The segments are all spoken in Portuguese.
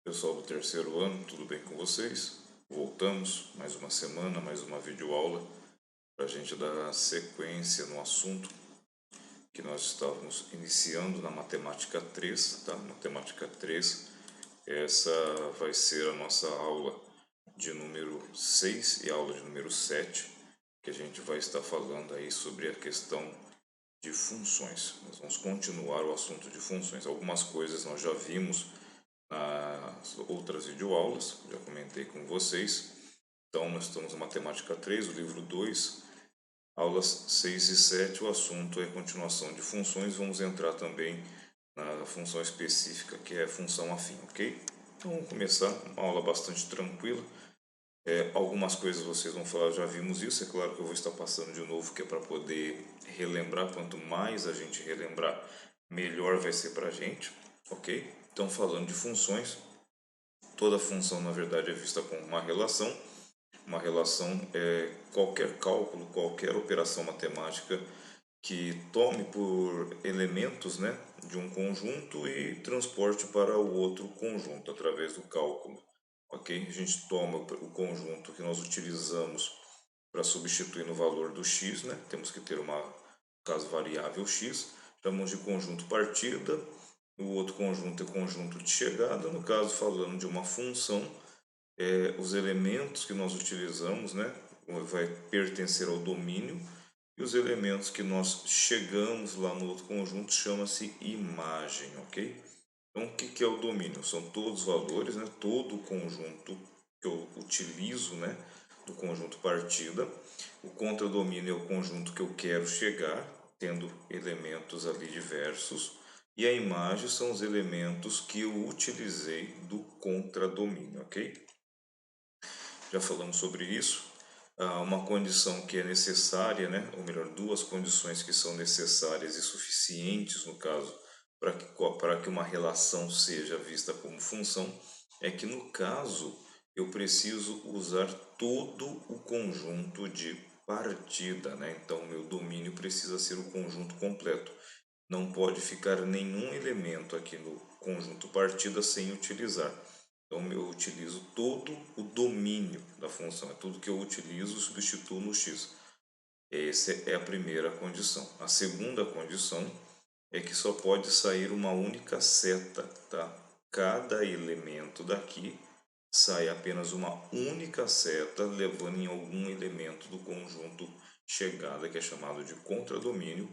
Pessoal do terceiro ano, tudo bem com vocês? Voltamos, mais uma semana, mais uma videoaula para a gente dar sequência no assunto que nós estávamos iniciando na Matemática 3, tá? Matemática 3, essa vai ser a nossa aula de número 6 e aula de número 7, que a gente vai estar falando aí sobre a questão de funções. Nós vamos continuar o assunto de funções. Algumas coisas nós já vimos nas outras videoaulas, já comentei com vocês. Então, nós estamos na Matemática 3, o livro 2, aulas 6 e 7. O assunto é continuação de funções. Vamos entrar também na função específica, que é a função afim, ok? Então, vamos começar. Uma aula bastante tranquila. Algumas coisas vocês vão falar, já vimos isso. É claro que eu vou estar passando de novo, que é para poder relembrar. Quanto mais a gente relembrar, melhor vai ser para a gente, ok? Então, falando de funções, toda função, na verdade, é vista como uma relação. Uma relação é qualquer cálculo, qualquer operação matemática que tome por elementos, né, de um conjunto e transporte para o outro conjunto através do cálculo. Ok? A gente toma o conjunto que nós utilizamos para substituir no valor do x, né? Temos que ter uma, no caso, variável x. Chamamos de conjunto partida. O outro conjunto é conjunto de chegada. No caso, falando de uma função, os elementos que nós utilizamos, né, vai pertencer ao domínio, e os elementos que nós chegamos lá no outro conjunto chama-se imagem, ok? Então, o que é o domínio? São todos os valores, né, todo o conjunto que eu utilizo, né, do conjunto partida. O contradomínio é o conjunto que eu quero chegar, tendo elementos ali diversos. E a imagem são os elementos que eu utilizei do contradomínio, ok? Já falamos sobre isso. Uma condição que é necessária, né? Ou melhor, duas condições que são necessárias e suficientes, no caso, para que uma relação seja vista como função, é que, no caso, eu preciso usar todo o conjunto de partida, né? Então, o meu domínio precisa ser o conjunto completo. Não pode ficar nenhum elemento aqui no conjunto partida sem utilizar. Então, eu utilizo todo o domínio da função, é tudo que eu utilizo, substituo no x. Essa é a primeira condição. A segunda condição é que só pode sair uma única seta, tá? Cada elemento daqui sai apenas uma única seta, levando em algum elemento do conjunto chegada, que é chamado de contradomínio,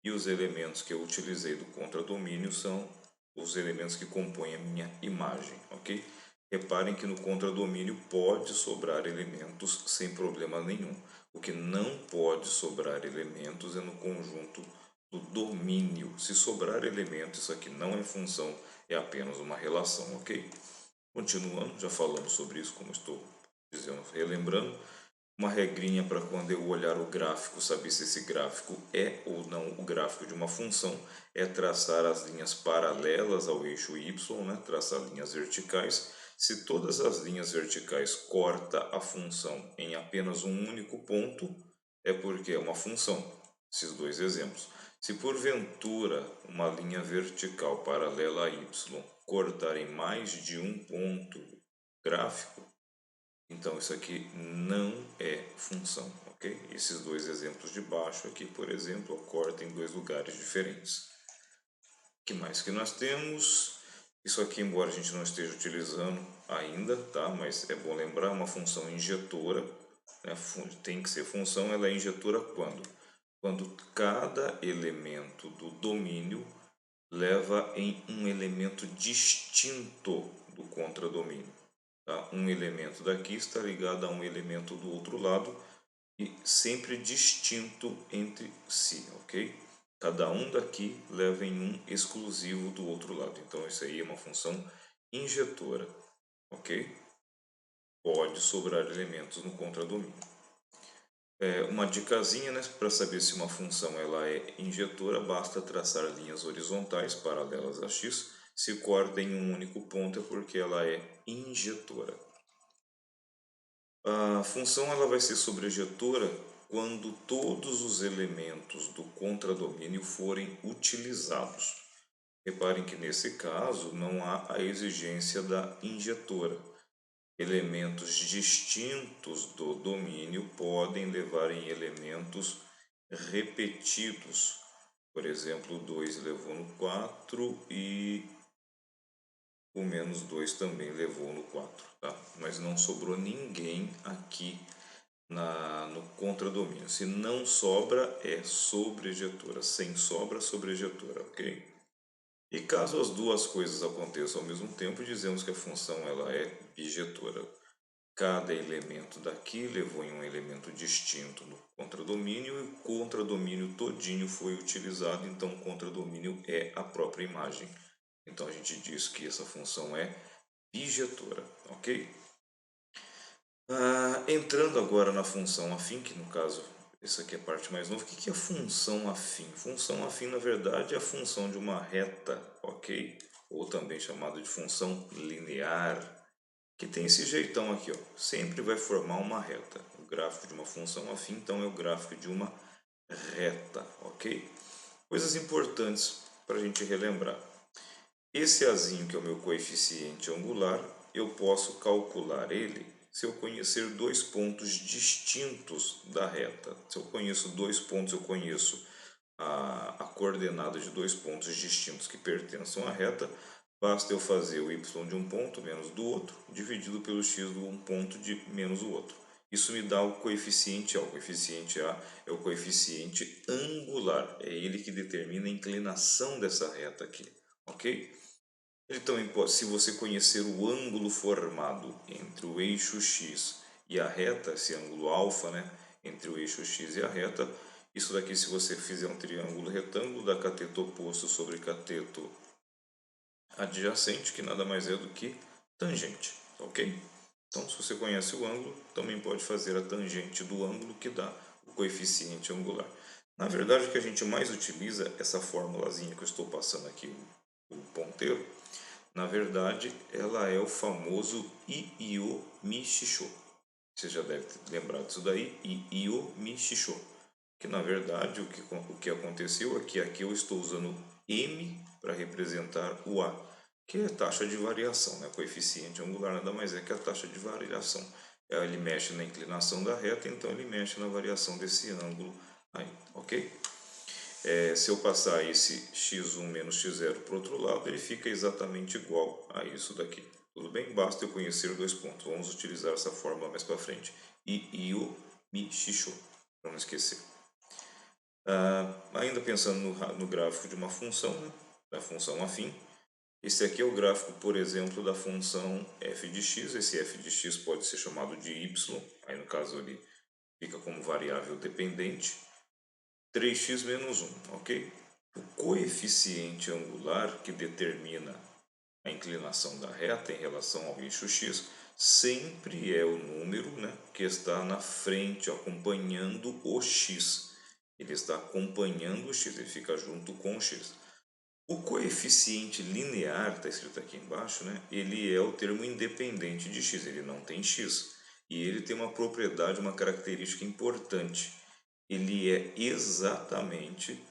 e os elementos que eu utilizei do contradomínio são os elementos que compõem a minha imagem, ok? Reparem que no contradomínio pode sobrar elementos sem problema nenhum. O que não pode sobrar elementos é no conjunto do domínio. Se sobrar elementos, isso aqui não é função, é apenas uma relação, ok? Continuando, já falamos sobre isso, como estou dizendo, relembrando. Uma regrinha para quando eu olhar o gráfico, saber se esse gráfico é ou não o gráfico de uma função, é traçar as linhas paralelas ao eixo y, né? Traçar linhas verticais. Se todas as linhas verticais cortam a função em apenas um único ponto, é porque é uma função. Esses dois exemplos. Se porventura uma linha vertical paralela a y cortar em mais de um ponto gráfico, então isso aqui não é função, ok? Esses dois exemplos de baixo aqui, por exemplo, cortam em dois lugares diferentes. O que mais que nós temos? Isso aqui, embora a gente não esteja utilizando ainda, tá? Mas é bom lembrar, uma função injetora, né? Tem que ser função, ela é injetora quando? Quando cada elemento do domínio leva em um elemento distinto do contradomínio. Tá? Um elemento daqui está ligado a um elemento do outro lado e sempre distinto entre si, ok? Cada um daqui leva em um exclusivo do outro lado. Então, isso aí é uma função injetora, ok? Pode sobrar elementos no contradomínio. Uma dicasinha, né, para saber se uma função ela é injetora, basta traçar linhas horizontais paralelas a x. Se corta em um único ponto é porque ela é injetora. A função ela vai ser sobrejetora quando todos os elementos do contradomínio forem utilizados. Reparem que nesse caso não há a exigência da injetora. Elementos distintos do domínio podem levar em elementos repetidos. Por exemplo, o 2 levou no 4 e o menos 2 também levou no 4, tá? Mas não sobrou ninguém aqui no contradomínio. Se não sobra, é sobrejetora. Sem sobra, sobrejetora, ok? E caso as duas coisas aconteçam ao mesmo tempo, dizemos que a função ela é bijetora. Cada elemento daqui levou em um elemento distinto no contradomínio e o contradomínio todinho foi utilizado, então o contradomínio é a própria imagem. Então a gente diz que essa função é bijetora, ok? Entrando agora na função afim, que no caso, essa aqui é a parte mais nova. O que é função afim? Função afim, na verdade, é a função de uma reta, ok? Ou também chamada de função linear, que tem esse jeitão aqui, ó. Sempre vai formar uma reta. O gráfico de uma função afim, então, é o gráfico de uma reta, ok? Coisas importantes para a gente relembrar. Esse azinho, que é o meu coeficiente angular, eu posso calcular ele se eu conhecer dois pontos distintos da reta. Se eu conheço dois pontos, eu conheço a coordenada de dois pontos distintos que pertençam à reta, basta eu fazer o y de um ponto menos do outro, dividido pelo x de um ponto de menos o outro. Isso me dá o coeficiente A. O coeficiente A é o coeficiente angular, é ele que determina a inclinação dessa reta aqui, ok? Ele também pode, se você conhecer o ângulo formado entre o eixo x e a reta, esse ângulo alfa, né, entre o eixo x e a reta, isso daqui, se você fizer um triângulo retângulo, dá cateto oposto sobre cateto adjacente, que nada mais é do que tangente, ok? Então, se você conhece o ângulo, também pode fazer a tangente do ângulo, que dá o coeficiente angular. Na verdade, o que a gente mais utiliza, essa formulazinha que eu estou passando aqui, o ponteiro, na verdade, ela é o famoso Io Mi Shisho. Você já deve ter lembrado disso daí, Io Mi Shisho. Que na verdade o que aconteceu é que aqui eu estou usando M para representar o A, que é a taxa de variação, né? Coeficiente angular nada mais é que a taxa de variação. Ele mexe na inclinação da reta, então ele mexe na variação desse ângulo aí, ok? Se eu passar esse x1 menos x0 para o outro lado, ele fica exatamente igual a isso daqui. Tudo bem? Basta eu conhecer dois pontos. Vamos utilizar essa fórmula mais para frente. Io, mi, xixo, para não esquecer. Ainda pensando no gráfico de uma função, né? Da função afim. Esse aqui é o gráfico, por exemplo, da função f de x. Esse f de x pode ser chamado de y. Aí no caso ele fica como variável dependente. 3x menos 1, ok? O coeficiente angular que determina a inclinação da reta em relação ao eixo x sempre é o número, né, que está na frente, acompanhando o x. Ele está acompanhando o x, ele fica junto com o x. O coeficiente linear, está escrito aqui embaixo, né, ele é o termo independente de x, ele não tem x. E ele tem uma propriedade, uma característica importante. Ele é exatamente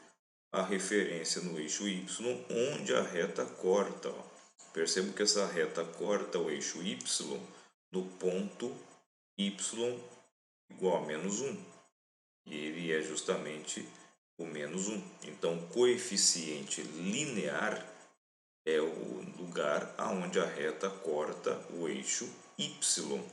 a referência no eixo y, onde a reta corta. Ó. Percebo que essa reta corta o eixo y no ponto y igual a menos 1. E ele é justamente o menos 1. Então, o coeficiente linear é o lugar onde a reta corta o eixo y.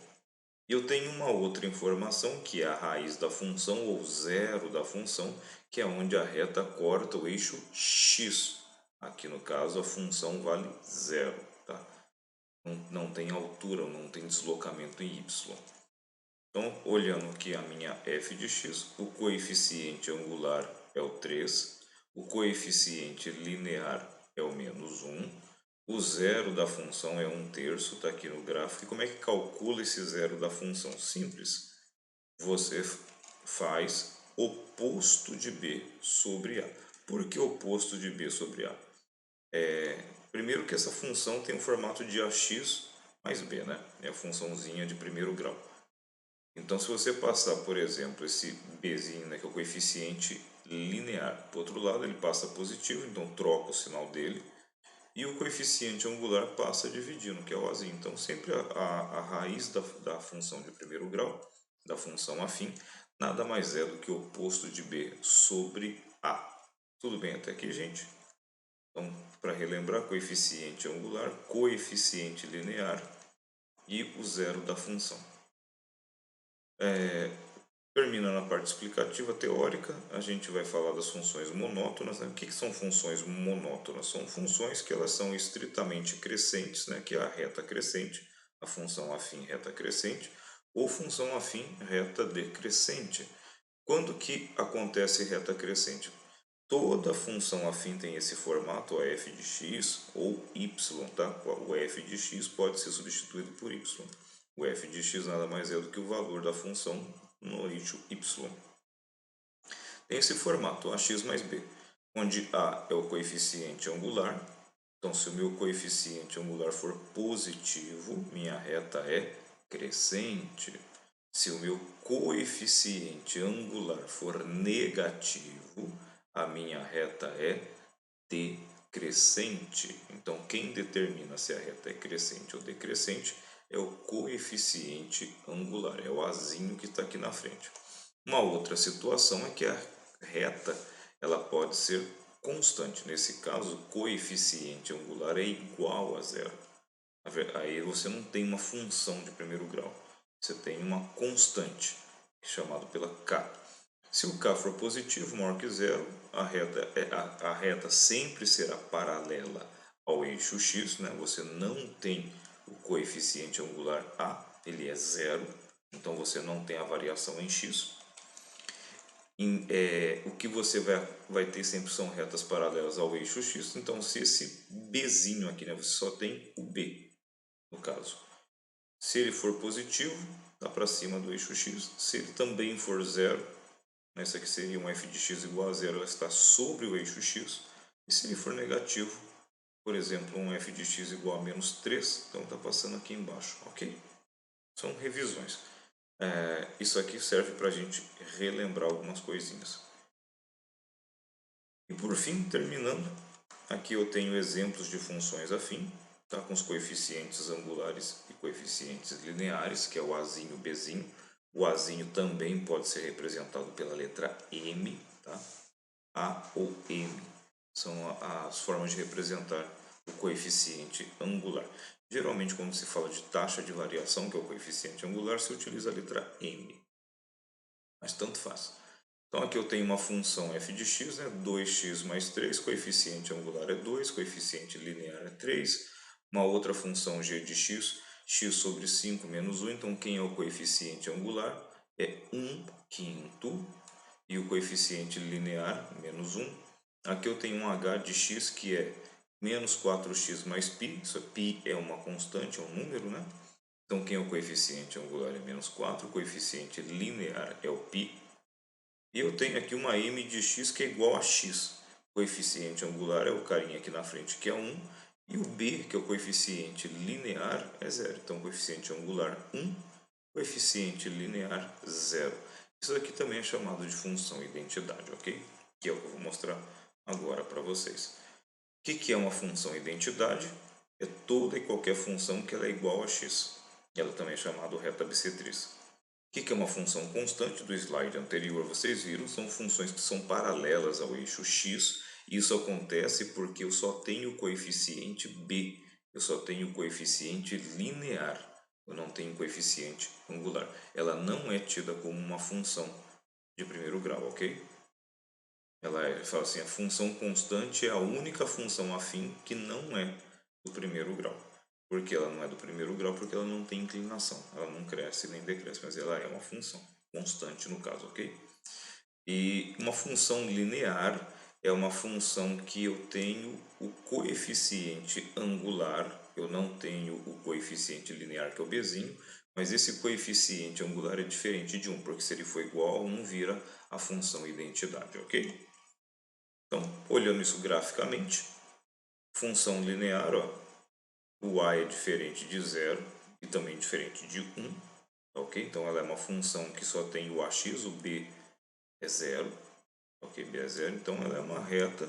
Eu tenho uma outra informação, que é a raiz da função, ou zero da função, que é onde a reta corta o eixo x. Aqui no caso a função vale zero, tá? Não tem altura, não tem deslocamento em y. Então, olhando aqui a minha f de x, o coeficiente angular é o 3, o coeficiente linear é o menos 1, o zero da função é 1/3, está aqui no gráfico. E como é que calcula esse zero da função? Simples. Você faz oposto de b sobre a. Por que oposto de b sobre a? Primeiro que essa função tem o formato de ax mais b, né? É a funçãozinha de primeiro grau. Então, se você passar, por exemplo, esse bzinho, né, que é o coeficiente linear, para o outro lado ele passa positivo, então troca o sinal dele. e o coeficiente angular passa dividindo, que é o azinho. Então, sempre a raiz da função de primeiro grau, da função afim, nada mais é do que o oposto de b sobre a. Tudo bem até aqui, gente? Então, para relembrar, coeficiente angular, coeficiente linear e o zero da função. Termina na parte explicativa teórica, a gente vai falar das funções monótonas. Né? O que são funções monótonas? São funções que elas são estritamente crescentes, né? Que é a reta crescente, a função afim reta crescente, ou função afim reta decrescente. Quando que acontece reta crescente? Toda função afim tem esse formato, a f de x ou y, tá? O f de x pode ser substituído por y. O f de x nada mais é do que o valor da função no eixo y. Tem esse formato, ax mais b, onde a é o coeficiente angular. Então, se o meu coeficiente angular for positivo, minha reta é crescente. Se o meu coeficiente angular for negativo, a minha reta é decrescente. Então, quem determina se a reta é crescente ou decrescente é o coeficiente angular, é o azinho que está aqui na frente. Uma outra situação é que a reta ela pode ser constante. Nesse caso, o coeficiente angular é igual a zero. Aí você não tem uma função de primeiro grau, você tem uma constante, chamada pela k. Se o k for positivo, maior que zero, a reta sempre será paralela ao eixo x. Né? Você não tem o coeficiente angular a, ele é zero, então você não tem a variação em x. O que você vai ter sempre são retas paralelas ao eixo x. Então, se esse bzinho aqui, né, você só tem o b, no caso. Se ele for positivo, está para cima do eixo x. Se ele também for zero, essa aqui seria um f de x igual a zero, ela está sobre o eixo x. E se ele for negativo, por exemplo, um f de x igual a menos 3, então está passando aqui embaixo, ok? São revisões. Isso aqui serve para a gente relembrar algumas coisinhas. E por fim, terminando, aqui eu tenho exemplos de funções afim, tá? Com os coeficientes angulares e coeficientes lineares, que é o azinho e o bzinho. O azinho também pode ser representado pela letra m, tá? A ou m são as formas de representar o coeficiente angular. Geralmente, quando se fala de taxa de variação, que é o coeficiente angular, se utiliza a letra m. Mas tanto faz. Então aqui eu tenho uma função f de x, né? 2x mais 3, coeficiente angular é 2, coeficiente linear é 3. Uma outra função g de x, x sobre 5 menos 1. Então quem é o coeficiente angular? É 1/5. E o coeficiente linear, menos 1. Aqui eu tenho um h de x que é menos 4x mais π. Isso, π é uma constante, é um número, né? Então quem é o coeficiente angular é menos 4, o coeficiente linear é o π. E eu tenho aqui uma m de x que é igual a x. O coeficiente angular é o carinha aqui na frente, que é 1. E o b, que é o coeficiente linear, é 0. Então, coeficiente angular 1, coeficiente linear 0. Isso aqui também é chamado de função identidade, ok? Que é o que eu vou mostrar agora para vocês. O que é uma função identidade? É toda e qualquer função que ela é igual a x. Ela também é chamada reta bissetriz. O que é uma função constante? Do slide anterior vocês viram, são funções que são paralelas ao eixo x. Isso acontece porque eu só tenho o coeficiente b, eu só tenho o coeficiente linear, eu não tenho coeficiente angular. Ela não é tida como uma função de primeiro grau, ok? Fala assim, a função constante é a única função afim que não é do primeiro grau. Por que ela não é do primeiro grau? Porque ela não tem inclinação, ela não cresce nem decresce, mas ela é uma função constante no caso, ok? E uma função linear é uma função que eu tenho o coeficiente angular, eu não tenho o coeficiente linear, que é o bzinho, mas esse coeficiente angular é diferente de 1, porque se ele for igual a 1, vira a função identidade, ok? Então, olhando isso graficamente, função linear, ó, o a é diferente de 0 e também diferente de 1, ok? Então ela é uma função que só tem o ax, o b é 0, ok? B é 0, então ela é uma reta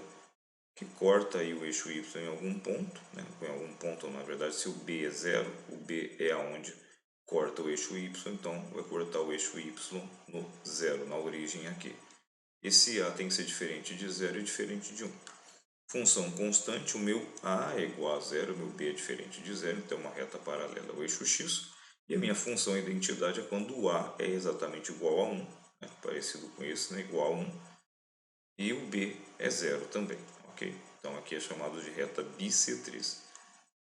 que corta aí o eixo y em algum ponto, né? Em algum ponto, na verdade, se o b é 0, o b é aonde corta o eixo y, então vai cortar o eixo y no 0, na origem aqui. Esse a tem que ser diferente de 0 e diferente de 1. Função constante, o meu a é igual a 0, o meu b é diferente de 0, então é uma reta paralela ao eixo x. E a minha função identidade é quando o a é exatamente igual a 1, né? Parecido com esse, né? Igual a 1, e o b é 0 também, ok? Então aqui é chamado de reta bissetriz.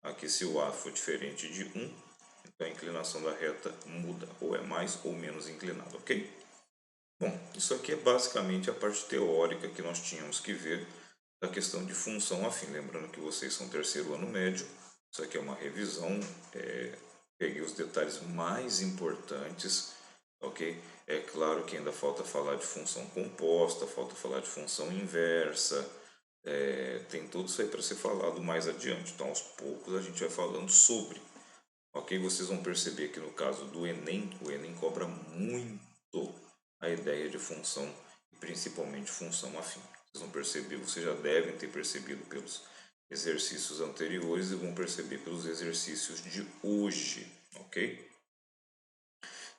Aqui, se o a for diferente de 1, então a inclinação da reta muda, ou é mais ou menos inclinada, ok? Bom, isso aqui é basicamente a parte teórica que nós tínhamos que ver da questão de função afim. Lembrando que vocês são terceiro ano médio, isso aqui é uma revisão, peguei os detalhes mais importantes, ok? É claro que ainda falta falar de função composta, falta falar de função inversa, tem tudo isso aí para ser falado mais adiante, então aos poucos a gente vai falando sobre. Ok? Vocês vão perceber que no caso do Enem, o Enem cobra muito a ideia de função, principalmente função afim. Vocês vão perceber, vocês já devem ter percebido pelos exercícios anteriores e vão perceber pelos exercícios de hoje, ok?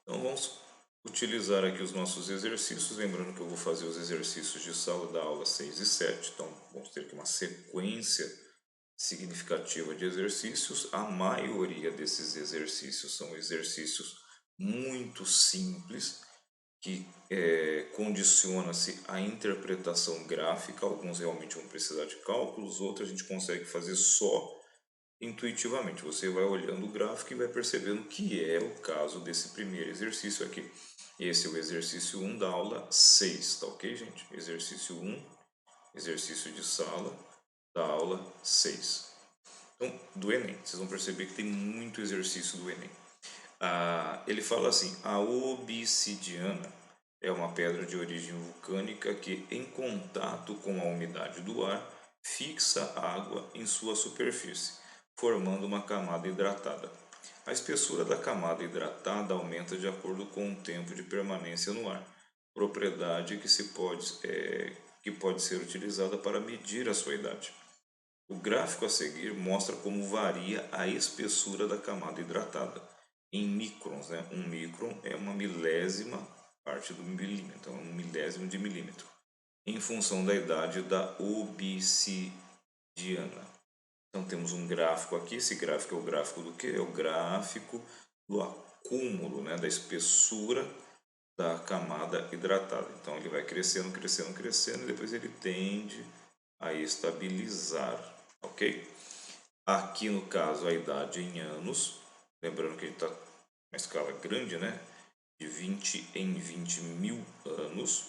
Então vamos utilizar aqui os nossos exercícios, lembrando que eu vou fazer os exercícios de sala da aula 6 e 7, então vamos ter aqui uma sequência significativa de exercícios. A maioria desses exercícios são exercícios muito simples, que condiciona-se à interpretação gráfica. Alguns realmente vão precisar de cálculos, outros a gente consegue fazer só intuitivamente. Você vai olhando o gráfico e vai percebendo que é o caso desse primeiro exercício aqui. Esse é o exercício 1 da aula 6, tá ok, gente? Exercício 1, exercício de sala da aula 6. Então, do Enem, vocês vão perceber que tem muito exercício do Enem. Ele fala assim: a obsidiana é uma pedra de origem vulcânica que, em contato com a umidade do ar, fixa água em sua superfície, formando uma camada hidratada. A espessura da camada hidratada aumenta de acordo com o tempo de permanência no ar, propriedade que pode ser utilizada para medir a sua idade. O gráfico a seguir mostra como varia a espessura da camada hidratada em microns, né? Um micron é uma milésima parte do milímetro, então é um milésimo de milímetro, em função da idade da obsidiana. Então temos um gráfico aqui, esse gráfico é o gráfico do que? É o gráfico do acúmulo, né? Da espessura da camada hidratada. Então ele vai crescendo, crescendo, crescendo, e depois ele tende a estabilizar, ok? Aqui no caso a idade em anos, lembrando que a gente está uma escala grande, né? De 20 em 20 mil anos.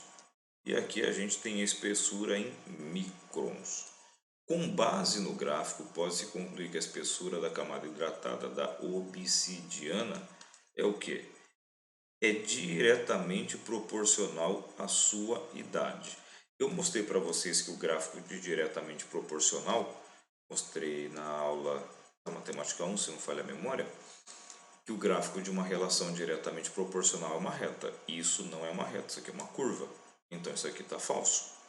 E aqui a gente tem a espessura em microns. Com base no gráfico, pode-se concluir que a espessura da camada hidratada da obsidiana é o que? É diretamente proporcional à sua idade. Eu mostrei para vocês que o gráfico de diretamente proporcional, mostrei na aula da Matemática 1, se não falha a memória, que o gráfico de uma relação diretamente proporcional é uma reta. Isso não é uma reta, isso aqui é uma curva. Então isso aqui está falso.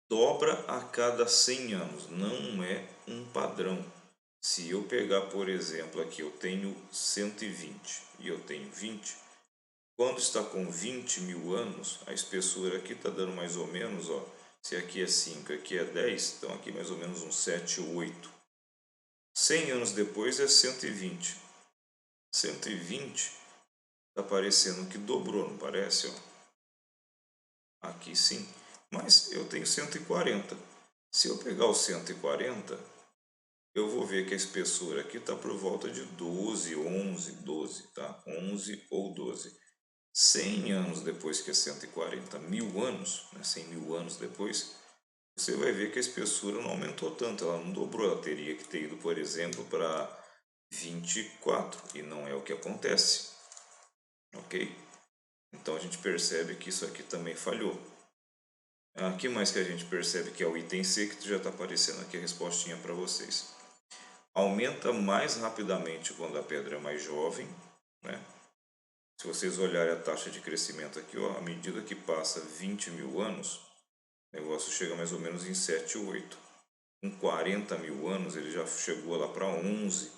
Dobra a cada 100 anos, não é um padrão. Se eu pegar, por exemplo, aqui eu tenho 120 e eu tenho 20, quando está com 20 mil anos, a espessura aqui está dando mais ou menos, ó, se aqui é 5, aqui é 10, então aqui mais ou menos uns 7, 8. 100 anos depois é 120. 120 está parecendo que dobrou, não parece? Ó? Aqui sim, mas eu tenho 140. Se eu pegar o 140, eu vou ver que a espessura aqui está por volta de 12, 11, 12, tá? 11 ou 12. 100 anos depois, que é 140 mil anos, né? 100 mil anos depois, você vai ver que a espessura não aumentou tanto, ela não dobrou, ela teria que ter ido, por exemplo, para 24, e não é o que acontece, ok? Então a gente percebe que isso aqui também falhou. Aqui mais que a gente percebe que é o item C, que já está aparecendo aqui a respostinha para vocês. Aumenta mais rapidamente quando a pedra é mais jovem, né? Se vocês olharem a taxa de crescimento aqui, ó, à medida que passa 20 mil anos, O negócio chega mais ou menos em 7, 8. Com 40 mil anos ele já chegou lá para 11.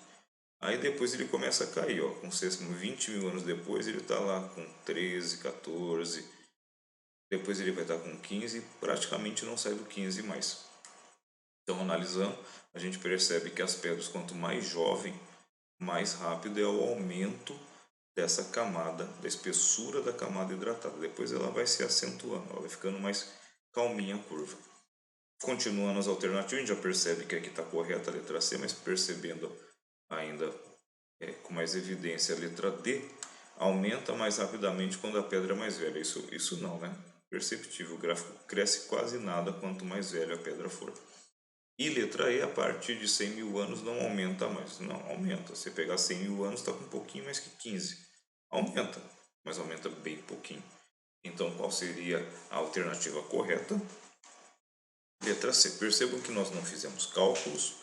Aí depois ele começa a cair, ó, com 20 mil anos depois ele está lá com 13, 14. Depois ele vai estar com 15 e praticamente não sai do 15 mais. Então, analisando, a gente percebe que as pedras, quanto mais jovem, mais rápido é o aumento dessa camada, da espessura da camada hidratada. Depois ela vai se acentuando, ela vai ficando mais calminha a curva. Continuando as alternativas, a gente já percebe que aqui está correta a letra C, mas percebendo ainda com mais evidência a letra D, aumenta mais rapidamente quando a pedra é mais velha. Isso não, né? Perceptível, o gráfico cresce quase nada quanto mais velha a pedra for. E letra E, a partir de 100 mil anos não aumenta mais. Não, aumenta. Se pegar 100 mil anos, está com um pouquinho mais que 15. Aumenta, mas aumenta bem pouquinho. Então, qual seria a alternativa correta? Letra C. Percebam que nós não fizemos cálculos.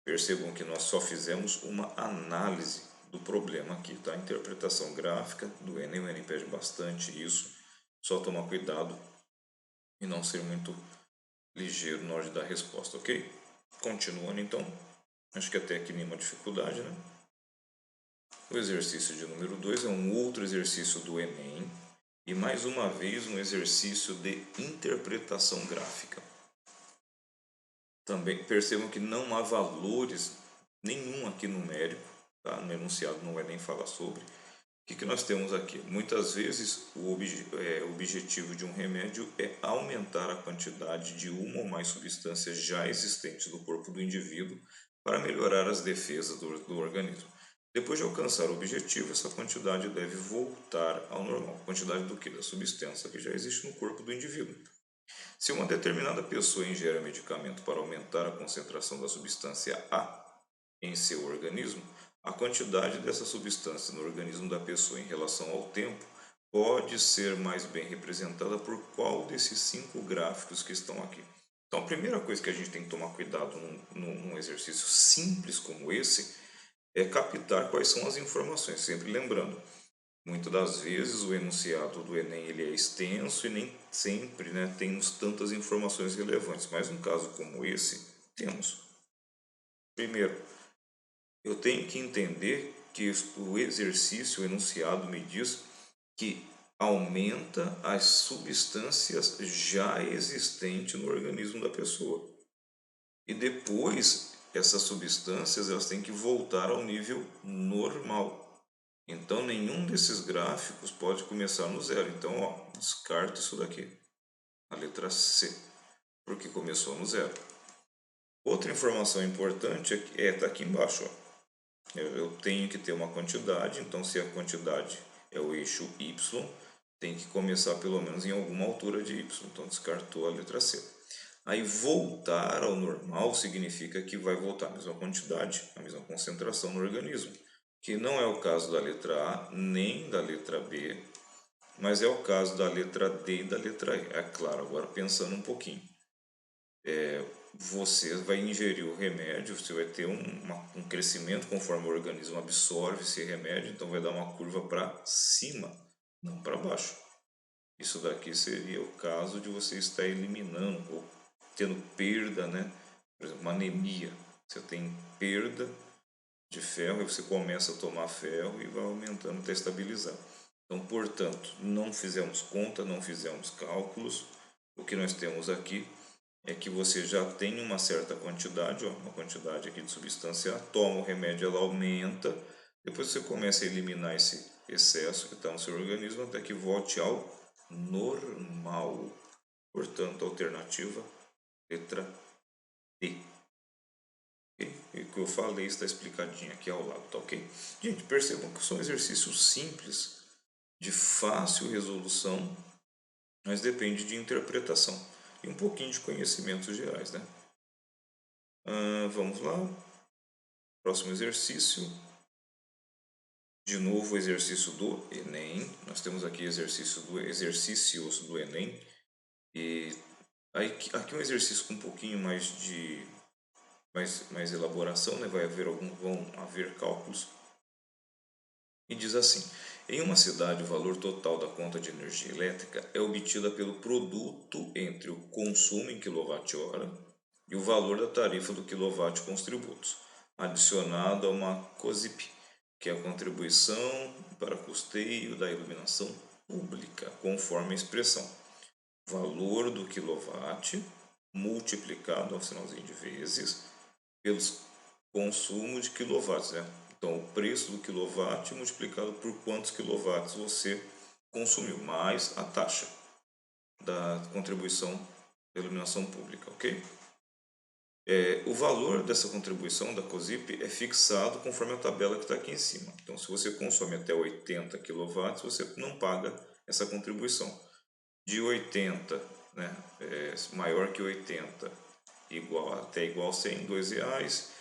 Percebam que nós só fizemos uma análise do problema aqui, tá? Interpretação gráfica do Enem. O Enem pede bastante isso. Só tomar cuidado e não ser muito ligeiro na hora de dar a resposta, ok? Continuando então, acho que até aqui nenhuma dificuldade, né? O exercício de número 2 é um outro exercício do Enem e mais uma vez um exercício de interpretação gráfica. Também percebam que não há valores nenhum aqui numérico, tá? No enunciado não vai nem falar sobre. O que nós temos aqui? Muitas vezes o objetivo de um remédio é aumentar a quantidade de uma ou mais substâncias já existentes no corpo do indivíduo para melhorar as defesas do organismo. Depois de alcançar o objetivo, essa quantidade deve voltar ao normal. Quantidade do que? Da substância que já existe no corpo do indivíduo. Se uma determinada pessoa ingere medicamento para aumentar a concentração da substância A em seu organismo, a quantidade dessa substância no organismo da pessoa em relação ao tempo pode ser mais bem representada por qual desses 5 gráficos que estão aqui. Então, a primeira coisa que a gente tem que tomar cuidado num exercício simples como esse é captar quais são as informações. Sempre lembrando, muitas das vezes o enunciado do Enem ele é extenso e nem sempre, né, temos tantas informações relevantes, mas num caso como esse, temos. Primeiro, eu tenho que entender que o exercício, o enunciado me diz que aumenta as substâncias já existentes no organismo da pessoa. E depois, essas substâncias elas têm que voltar ao nível normal. Então, nenhum desses gráficos pode começar no zero. Então, ó, descarta isso daqui, a letra C, porque começou no zero. Outra informação importante está aqui embaixo, ó. Eu tenho que ter uma quantidade, então se a quantidade é o eixo y, tem que começar pelo menos em alguma altura de y, então descartou a letra C. Aí voltar ao normal significa que vai voltar a mesma quantidade, a mesma concentração no organismo, que não é o caso da letra A nem da letra B, mas é o caso da letra D e da letra E. É claro, agora pensando um pouquinho. Você vai ingerir o remédio, você vai ter um crescimento conforme o organismo absorve esse remédio, então vai dar uma curva para cima, não para baixo. Isso daqui seria o caso de você estar eliminando ou tendo perda, né? Por exemplo, uma anemia. Você tem perda de ferro e você começa a tomar ferro e vai aumentando até estabilizar. Então, portanto, não fizemos conta, não fizemos cálculos. O que nós temos aqui é que você já tem uma certa quantidade, ó, uma quantidade aqui de substância A, toma o remédio, ela aumenta, depois você começa a eliminar esse excesso que está no seu organismo até que volte ao normal. Portanto, a alternativa, letra D. Okay? E o que eu falei está explicadinho aqui ao lado, tá ok? Gente, percebam que são exercícios simples, de fácil resolução, mas depende de interpretação e um pouquinho de conhecimentos gerais, né? Vamos lá. Próximo exercício. De novo, o exercício do Enem. Nós temos aqui exercícios do Enem. E aí, aqui um exercício com um pouquinho mais de mais elaboração, né? Vão haver cálculos. E diz assim: Em uma cidade, o valor total da conta de energia elétrica é obtida pelo produto entre o consumo em kWh e o valor da tarifa do quilowatt com os tributos, adicionado a uma COSIP, que é a contribuição para custeio da iluminação pública, conforme a expressão valor do quilowatt multiplicado, ao sinalzinho de vezes, pelos consumo de quilowatts, né? Então, o preço do quilowatt multiplicado por quantos quilowatts você consumiu, mais a taxa da contribuição da iluminação pública, ok? O valor dessa contribuição da COSIP é fixado conforme a tabela que está aqui em cima. Então, se você consome até 80 kW, você não paga essa contribuição. De 80, né, maior que 80, até igual a 100, R$2.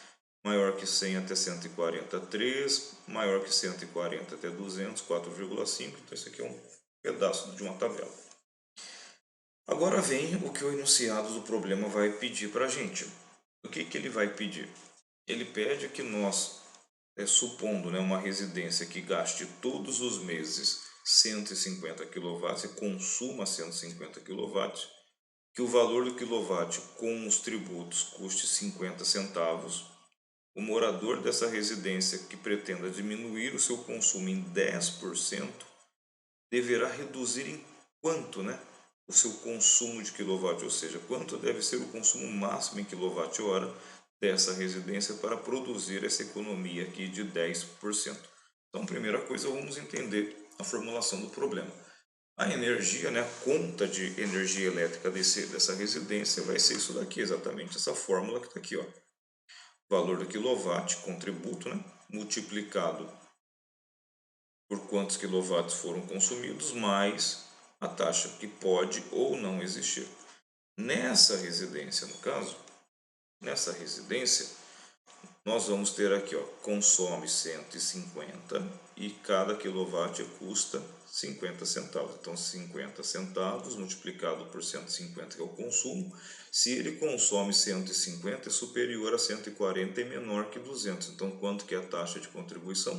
Maior que 100 até 140, 3. Maior que 140 até 200, 4,5. Então, isso aqui é um pedaço de uma tabela. Agora vem o que o enunciado do problema vai pedir para a gente. O que ele vai pedir? Ele pede que nós, supondo, né, uma residência que gaste todos os meses 150 kW e consuma 150 kW, que o valor do quilowatt com os tributos custe 50 centavos. O morador dessa residência que pretenda diminuir o seu consumo em 10% deverá reduzir em quanto, né, o seu consumo de quilowatt, ou seja, quanto deve ser o consumo máximo em quilowatt-hora dessa residência para produzir essa economia aqui de 10%. Então, primeira coisa, vamos entender a formulação do problema. A energia, né, a conta de energia elétrica dessa residência vai ser isso daqui, exatamente essa fórmula que está aqui, ó. Valor do quilowatt com tributo, né, multiplicado por quantos quilowatts foram consumidos, mais a taxa que pode ou não existir. Nessa residência, no caso, nessa residência, nós vamos ter aqui, ó, consome 150 e cada quilowatt custa 50 centavos. Então, 50 centavos multiplicado por 150, que é o consumo. Se ele consome 150, é superior a 140 e menor que 200. Então, quanto que é a taxa de contribuição?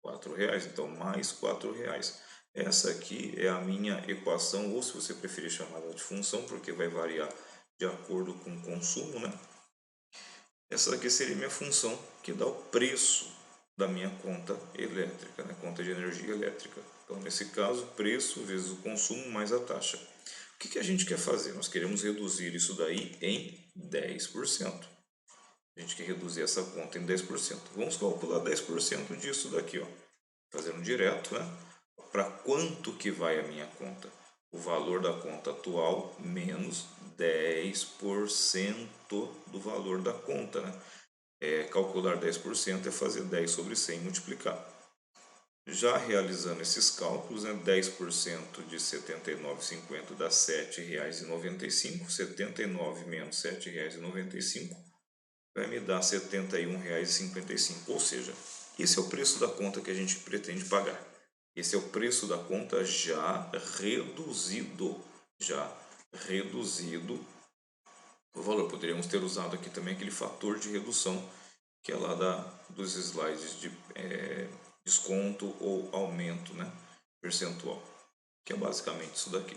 R$4. Então, mais R$4. Essa aqui é a minha equação, ou se você preferir chamar ela de função, porque vai variar de acordo com o consumo, né? Essa daqui seria minha função, que dá o preço da minha conta elétrica, né? Conta de energia elétrica. Então, nesse caso, preço vezes o consumo mais a taxa. O que a gente quer fazer? Nós queremos reduzir isso daí em 10%. A gente quer reduzir essa conta em 10%. Vamos calcular 10% disso daqui, ó. Fazendo direto, né? Para quanto que vai a minha conta? O valor da conta atual menos 10% do valor da conta, né? Calcular 10% é fazer 10 sobre 100 e multiplicar. Já realizando esses cálculos, né, 10% de R$ 79,50 dá R$ 7,95. 79 menos R$ 7,95 vai me dar R$ 71,55. Ou seja, esse é o preço da conta que a gente pretende pagar. Esse é o preço da conta já reduzido. O valor. Poderíamos ter usado aqui também aquele fator de redução, que é lá dos slides de desconto ou aumento, né, percentual, que é basicamente isso daqui.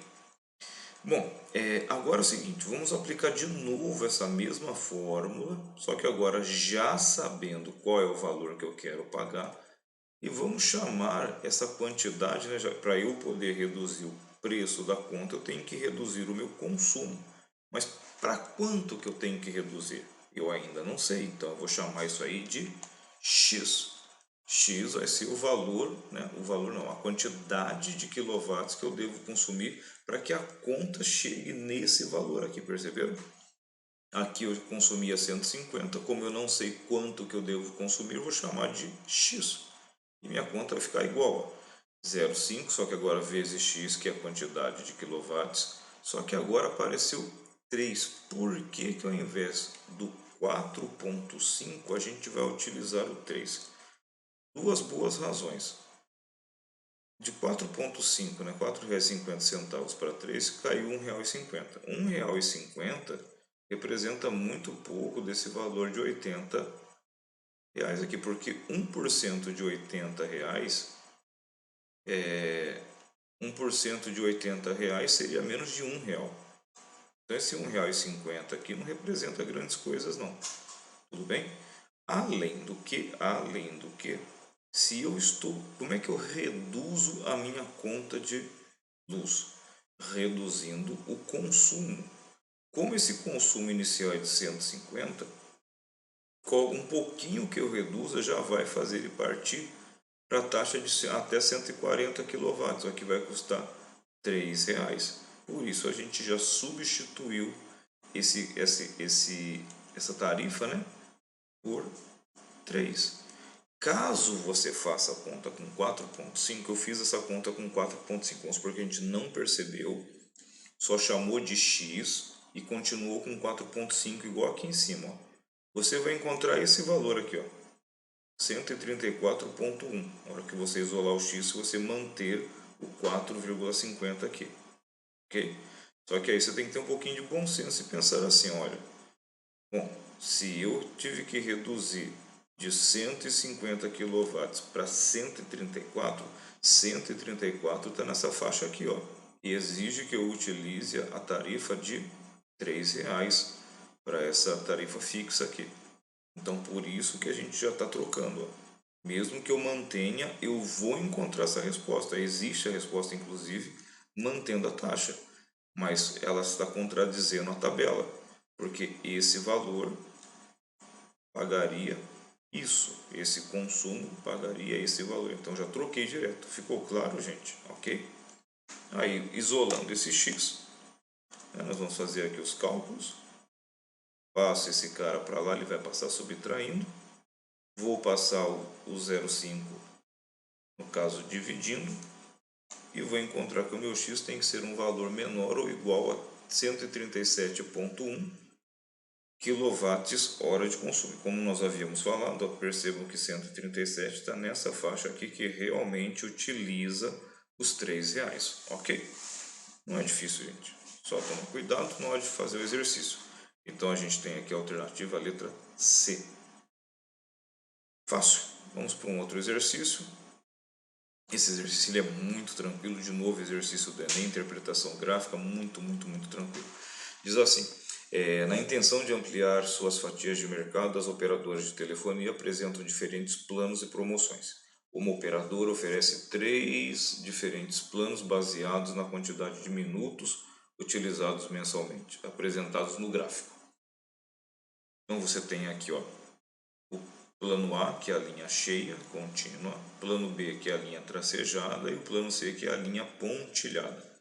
Bom, agora é o seguinte, vamos aplicar de novo essa mesma fórmula, só que agora já sabendo qual é o valor que eu quero pagar, e vamos chamar essa quantidade, né, para eu poder reduzir o preço da conta, eu tenho que reduzir o meu consumo. Mas para quanto que eu tenho que reduzir? Eu ainda não sei, então eu vou chamar isso aí de X. X vai ser o valor, né? O valor não, a quantidade de quilowatts que eu devo consumir para que a conta chegue nesse valor aqui, perceberam? Aqui eu consumia 150, como eu não sei quanto que eu devo consumir, eu vou chamar de X. E minha conta vai ficar igual, 0,5, só que agora vezes X, que é a quantidade de quilowatts, só que agora apareceu 3. Por que ao invés do 4,5 a gente vai utilizar o 3? Duas boas razões. De 4,5, né, R$ 4,50 para 3, caiu R$ 1,50. R$ 1,50 representa muito pouco desse valor de R$ 80 aqui, porque 1% de R$ 80 1% de R$ 80 seria menos de R$ 1. Então esse R$ 1,50 aqui não representa grandes coisas não. Tudo bem? Além do que, se eu estou, como é que eu reduzo a minha conta de luz? Reduzindo o consumo. Como esse consumo inicial é de 150, um pouquinho que eu reduza já vai fazer ele partir para a taxa de até 140 kW, o que vai custar R$ 3. Por isso a gente já substituiu essa tarifa, né, por 3. Caso você faça a conta com 4,5, eu fiz essa conta com 4,5, vamos supor que a gente não percebeu, só chamou de X e continuou com 4,5 igual aqui em cima. Ó. Você vai encontrar esse valor aqui, ó, 134,1. Na hora que você isolar o X, se você manter o 4,50 aqui. Ok? Só que aí você tem que ter um pouquinho de bom senso e pensar assim, olha, bom, se eu tive que reduzir de 150 kW para 134 está nessa faixa aqui, ó, e exige que eu utilize a tarifa de R$ 3 para essa tarifa fixa aqui. Então por isso que a gente já está trocando, ó. Mesmo que eu mantenha, eu vou encontrar essa resposta. Existe a resposta, inclusive, mantendo a taxa, mas ela está contradizendo a tabela, porque esse valor pagaria isso, esse consumo pagaria esse valor. Então já troquei direto. Ficou claro, gente? Ok? Aí, isolando esse X, nós vamos fazer aqui os cálculos. Passo esse cara para lá, ele vai passar subtraindo. Vou passar o 0,5, no caso dividindo, e vou encontrar que o meu X tem que ser um valor menor ou igual a 137,1 kWh de consumo. Como nós havíamos falado, percebam que 137 está nessa faixa aqui que realmente utiliza os R$3, ok? Não é difícil, gente. Só toma cuidado na hora de fazer o exercício. Então a gente tem aqui a alternativa, a letra C. Fácil. Vamos para um outro exercício. Esse exercício ele é muito tranquilo. De novo, exercício do Enem, interpretação gráfica, muito tranquilo. Diz assim: na intenção de ampliar suas fatias de mercado, as operadoras de telefonia apresentam diferentes planos e promoções. Uma operadora oferece 3 diferentes planos baseados na quantidade de minutos utilizados mensalmente, apresentados no gráfico. Então você tem aqui, ó, o plano A, que é a linha cheia, contínua, plano B, que é a linha tracejada, e o plano C, que é a linha pontilhada.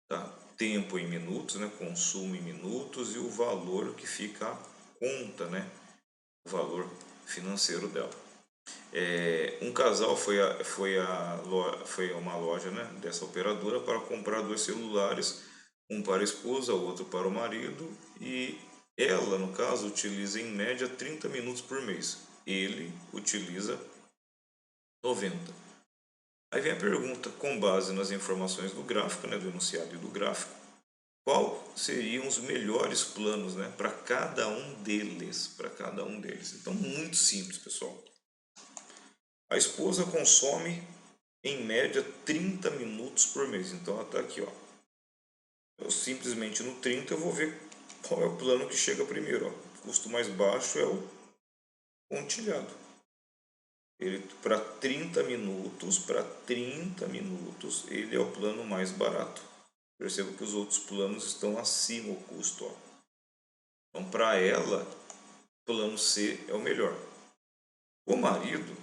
Tá? Tempo em minutos, né? Consumo em minutos, e o valor que fica a conta, né? O valor financeiro dela. Um casal foi a uma loja, né, dessa operadora para comprar 2 celulares, um para a esposa, outro para o marido, e ela, no caso, utiliza em média 30 minutos por mês. Ele utiliza 90. Aí vem a pergunta, com base nas informações do gráfico, né, do enunciado e do gráfico, qual seriam os melhores planos, né, para cada um deles, Então, muito simples, pessoal. A esposa consome em média 30 minutos por mês. Então ela está aqui, ó. Eu simplesmente no 30 eu vou ver qual é o plano que chega primeiro, ó. O custo mais baixo é o pontilhado. Ele para 30 minutos, ele é o plano mais barato. Perceba que os outros planos estão acima o custo, ó. Então para ela, plano C é o melhor. O marido,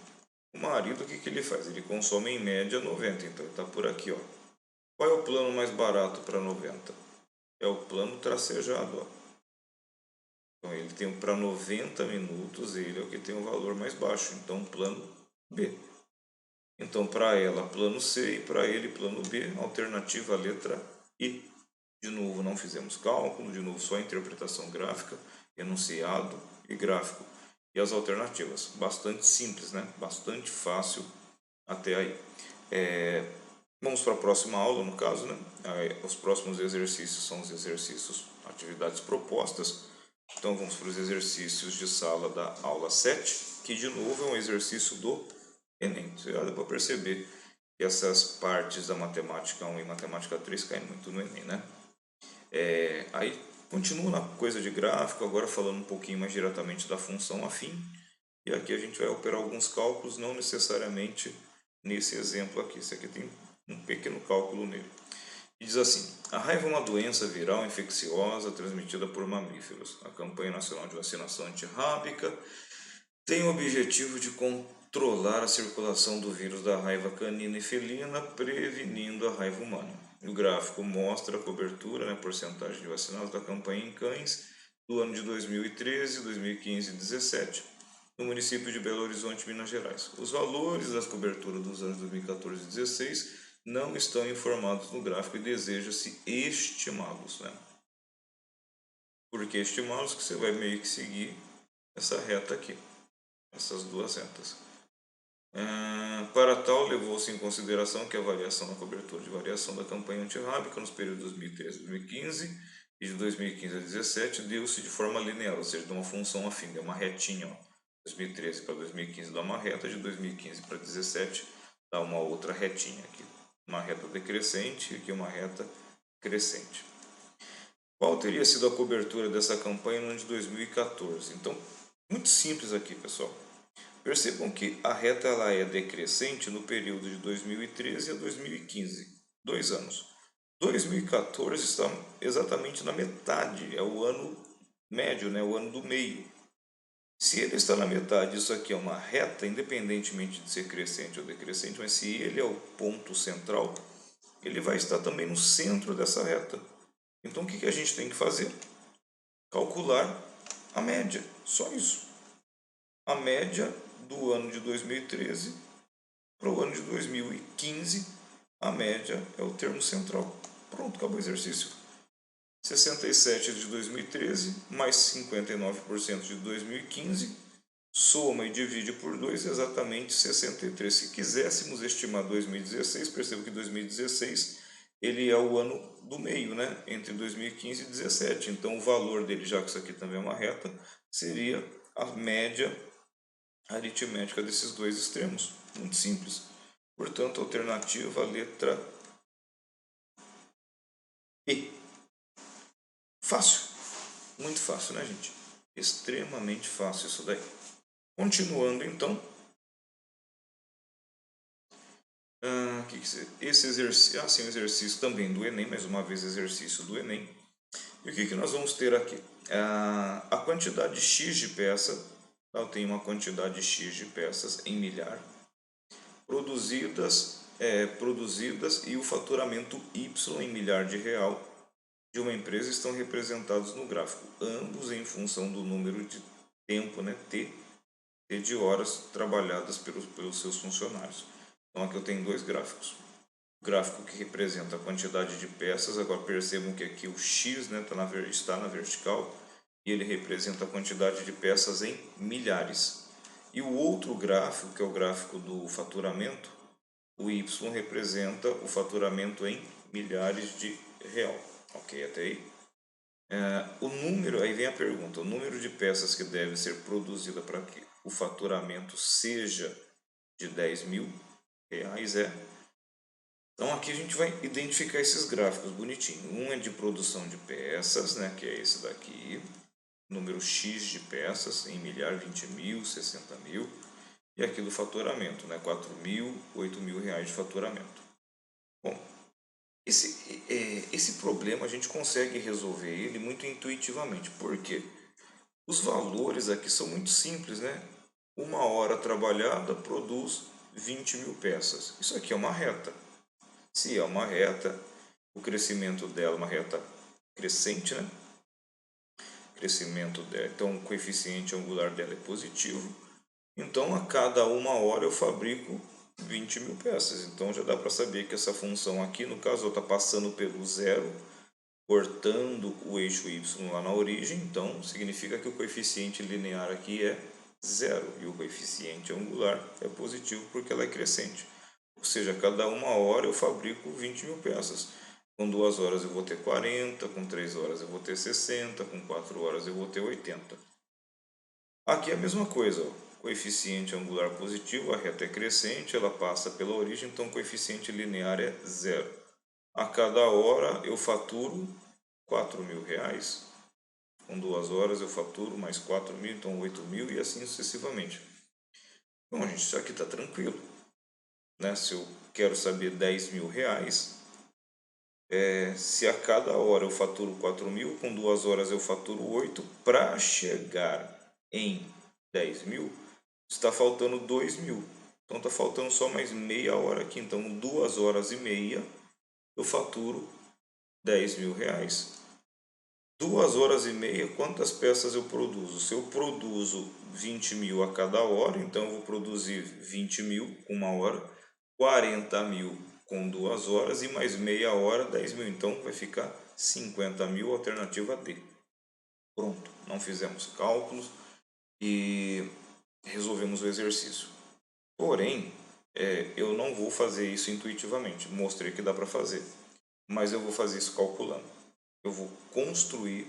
o que ele faz? Ele consome em média 90, então ele está por aqui, ó. Qual é o plano mais barato para 90? É o plano tracejado, ó. Então ele tem para 90 minutos, ele é o que tem o valor mais baixo, então plano B. Então para ela plano C e para ele plano B, alternativa letra I. De novo não fizemos cálculo, de novo só interpretação gráfica, enunciado e gráfico. E as alternativas, bastante simples, né? Bastante fácil até aí. Vamos para a próxima aula, no caso, né? Os próximos exercícios são os exercícios, atividades propostas. Então vamos para os exercícios de sala da aula 7, que de novo é um exercício do Enem. Você já dá para perceber essas partes da matemática 1 e matemática 3 caem muito no Enem, né? Aí continuo na coisa de gráfico, agora falando um pouquinho mais diretamente da função afim. E aqui a gente vai operar alguns cálculos, não necessariamente nesse exemplo aqui. Esse aqui tem um pequeno cálculo nele. E diz assim: a raiva é uma doença viral infecciosa transmitida por mamíferos. A campanha nacional de vacinação antirrábica tem o objetivo de controlar a circulação do vírus da raiva canina e felina, prevenindo a raiva humana. O gráfico mostra a cobertura, né, porcentagem de vacinados da campanha em cães do ano de 2013, 2015 e 2017, no município de Belo Horizonte, Minas Gerais. Os valores das coberturas dos anos 2014 e 2016 não estão informados no gráfico e deseja-se estimá-los, né? Por que estimá-los? Que você vai meio que seguir essa reta aqui, essas duas retas. Para tal, levou-se em consideração que a variação na cobertura de variação da campanha antirrábica nos períodos de 2013 a 2015 e de 2015 a 2017 deu-se de forma linear, ou seja, de uma função afim, de uma retinha. 2013 para 2015 dá uma reta, de 2015 para 2017 dá uma outra retinha aqui. Uma reta decrescente e aqui uma reta crescente. Qual teria sido a cobertura dessa campanha no ano de 2014? Então, muito simples aqui, pessoal. Percebam que a reta ela é decrescente no período de 2013 a 2015, 2 anos. 2014 está exatamente na metade, é o ano médio, né? O ano do meio. Se ele está na metade, isso aqui é uma reta, independentemente de ser crescente ou decrescente, mas se ele é o ponto central, ele vai estar também no centro dessa reta. Então o que a gente tem que fazer? Calcular a média, só isso. A média do ano de 2013 para o ano de 2015, a média é o termo central. Pronto, acabou o exercício. 67 de 2013 mais 59% de 2015, soma e divide por 2, exatamente 63. Se quiséssemos estimar 2016, perceba que 2016 ele é o ano do meio, né? Entre 2015 e 2017. Então o valor dele, já que isso aqui também é uma reta, seria a média aritmética desses dois extremos. Muito simples. Portanto, alternativa letra E. Fácil. Muito fácil, né, gente? Extremamente fácil isso daí. Continuando, então. Esse exercício, o exercício também do Enem, mais uma vez exercício do Enem. E o que nós vamos ter aqui? A quantidade X de peça, eu tenho uma quantidade X de peças em milhar, produzidas e o faturamento Y em milhar de real de uma empresa estão representados no gráfico, ambos em função do número de tempo, né, T de horas trabalhadas pelos seus funcionários. Então aqui eu tenho dois gráficos. O gráfico que representa a quantidade de peças, agora percebam que aqui o X, né, está na vertical, e ele representa a quantidade de peças em milhares. E o outro gráfico, que é o gráfico do faturamento, o Y representa o faturamento em milhares de real. Ok, até aí? O número, aí vem a pergunta, o número de peças que deve ser produzida para que o faturamento seja de 10 mil reais Então aqui a gente vai identificar esses gráficos bonitinho. Um é de produção de peças, né, que é esse daqui, número X de peças em milhar, 20 mil, 60 mil. E aqui do faturamento, né, 4 mil, 8 mil reais de faturamento. Bom, esse problema a gente consegue resolver ele muito intuitivamente. Por quê? Os valores aqui são muito simples, né? Uma hora trabalhada produz 20 mil peças. Isso aqui é uma reta. Se é uma reta, o crescimento dela é uma reta crescente, né? Crescimento dela, então o coeficiente angular dela é positivo. Então a cada uma hora eu fabrico 20 mil peças. Então já dá para saber que essa função aqui, no caso, está passando pelo zero, cortando o eixo y lá na origem. Então significa que o coeficiente linear aqui é zero e o coeficiente angular é positivo porque ela é crescente. Ou seja, a cada uma hora eu fabrico 20 mil peças. Com 2 horas eu vou ter 40, com 3 horas eu vou ter 60, com 4 horas eu vou ter 80. Aqui é a mesma coisa, ó. coeficiente angular positivo, a reta é crescente, ela passa pela origem, então o coeficiente linear é 0. A cada hora eu faturo R$ 4.000. Com 2 horas eu faturo mais 4.000, então 8.000 e assim sucessivamente. Bom, gente, isso aqui está tranquilo, né? Se eu quero saber R$ 10.000, se a cada hora eu faturo 4.000, com 2 horas eu faturo 8, para chegar em 10.000, está faltando 2.000. Então está faltando só mais meia hora aqui. Então 2 horas e meia eu faturo R$ 10.000. 2 horas e meia, quantas peças eu produzo? Se eu produzo 20.000 a cada hora, então eu vou produzir 20.000 com 1 hora, 40.000 com 2 horas e mais meia hora, 10.000. Então vai ficar 50.000, alternativa D. Pronto, não fizemos cálculos e resolvemos o exercício. Porém, eu não vou fazer isso intuitivamente. Mostrei que dá para fazer, mas eu vou fazer isso calculando. Eu vou construir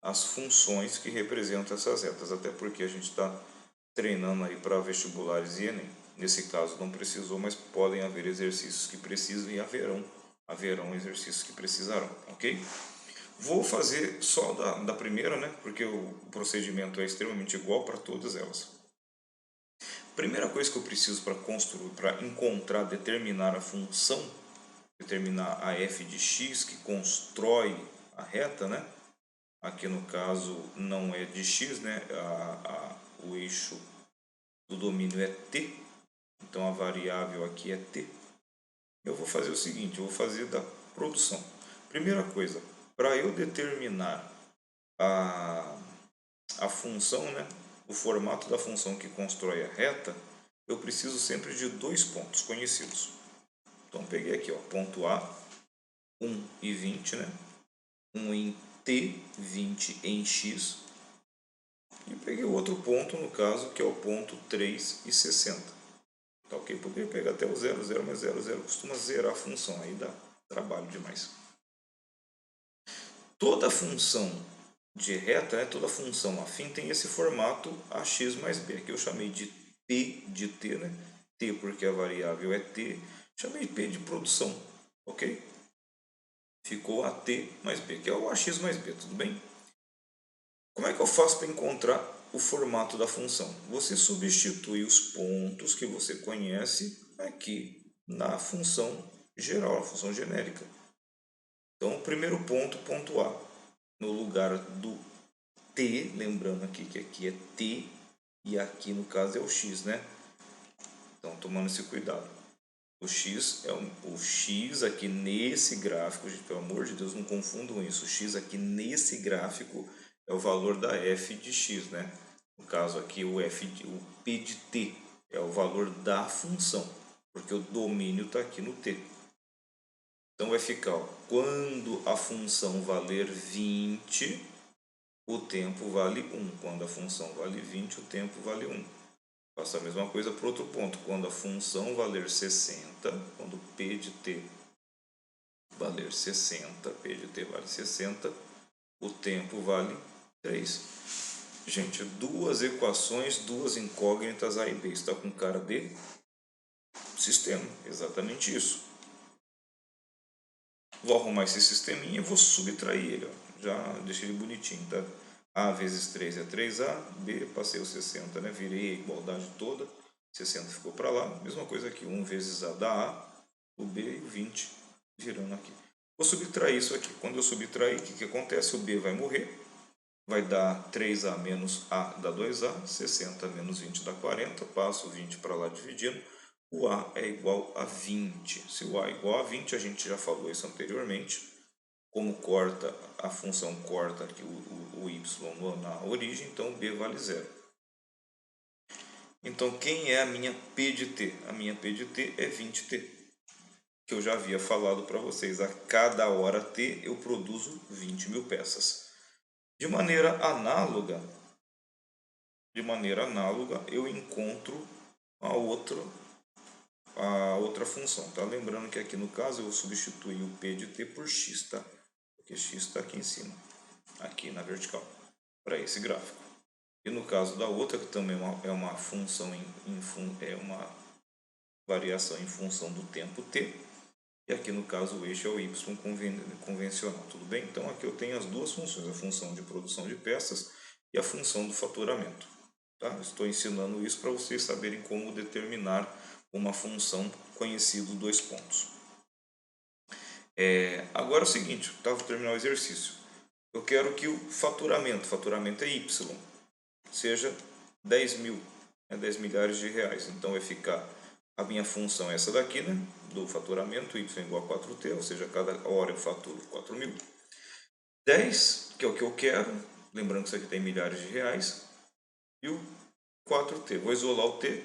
as funções que representam essas retas, até porque a gente está treinando aí para vestibulares e Enem. Nesse caso não precisou, mas podem haver exercícios que precisam e haverão exercícios que precisarão, ok? Vou fazer só da primeira, né? Porque o procedimento é extremamente igual para todas elas. Primeira coisa que eu preciso para construir, para encontrar, determinar a função, determinar a f de x que constrói a reta, né? Aqui no caso não é de x, né? O eixo do domínio é t, então a variável aqui é t. Eu vou fazer o seguinte, eu vou fazer da produção. Primeira coisa, para eu determinar a função, né? O formato da função que constrói a reta, eu preciso sempre de 2 pontos conhecidos. Então peguei aqui, ó, ponto A, 1 e 20, né? 1 em t, 20 em x. E peguei o outro ponto, no caso, que é o ponto 3 e 60. Tá ok? Poderia pegar até o 0, 0, mas 0, 0 costuma zerar a função, aí dá trabalho demais. Toda função de reta, né, toda função afim tem esse formato ax mais b, que eu chamei de p de t, né? T porque a variável é t, chamei p de produção, ok? Ficou at mais b, que é o ax mais b, tudo bem? Como é que eu faço para encontrar o formato da função? Você substitui os pontos que você conhece aqui na função geral, a função genérica. Então, o primeiro ponto, ponto A, no lugar do t, lembrando aqui que aqui é t e aqui no caso é o x, né? Então, tomando esse cuidado. O x é o x aqui nesse gráfico, gente, pelo amor de Deus, não confundam isso. O x aqui nesse gráfico é o valor da f de x, né? No caso aqui o p de t é o valor da função, porque o domínio está aqui no t. Então vai ficar, ó, quando a função valer 20, o tempo vale 1. Quando a função vale 20, o tempo vale 1. Faço a mesma coisa para outro ponto. Quando a função valer 60, quando p de t valer 60, p de t vale 60, o tempo vale 3. Gente, duas equações, duas incógnitas A e B. Está com cara de sistema, exatamente isso. Vou arrumar esse sisteminha e vou subtrair ele. Ó. Já deixei ele bonitinho, tá? A vezes 3 é 3A, B, passei o 60, né? Virei a igualdade toda, 60 ficou para lá. Mesma coisa aqui, 1 vezes A dá A, o B e o 20 virando aqui. Vou subtrair isso aqui. Quando eu subtrair, o que acontece? O B vai morrer. Vai dar 3A menos A dá 2A, 60 menos 20 dá 40, passo 20 para lá dividindo, o A é igual a 20. Se o A é igual a 20, a gente já falou isso anteriormente, como corta, a função corta aqui o y na origem, então B vale 0. Então quem é a minha P de T? A minha P de T é 20T, que eu já havia falado para vocês, a cada hora T eu produzo 20.000 peças. De maneira análoga, eu encontro a outra função, tá? Lembrando que aqui no caso eu substituí o P de T por X, tá? Porque X está aqui em cima, aqui na vertical, para esse gráfico. E no caso da outra, que também é uma função é uma variação em função do tempo t, e aqui no caso o eixo é o y convencional, tudo bem? Então aqui eu tenho as duas funções, a função de produção de peças e a função do faturamento. Tá? Estou ensinando isso para vocês saberem como determinar uma função conhecido dois pontos. Agora é o seguinte, vou terminar o exercício. Eu quero que o faturamento é y, seja 10 mil, 10 milhares de reais. Então vai ficar a minha função essa daqui, né, do faturamento, y igual a 4t, ou seja, cada hora eu faturo 4 mil. 10, que é o que eu quero, lembrando que isso aqui tem milhares de reais, e o 4t. Vou isolar o t,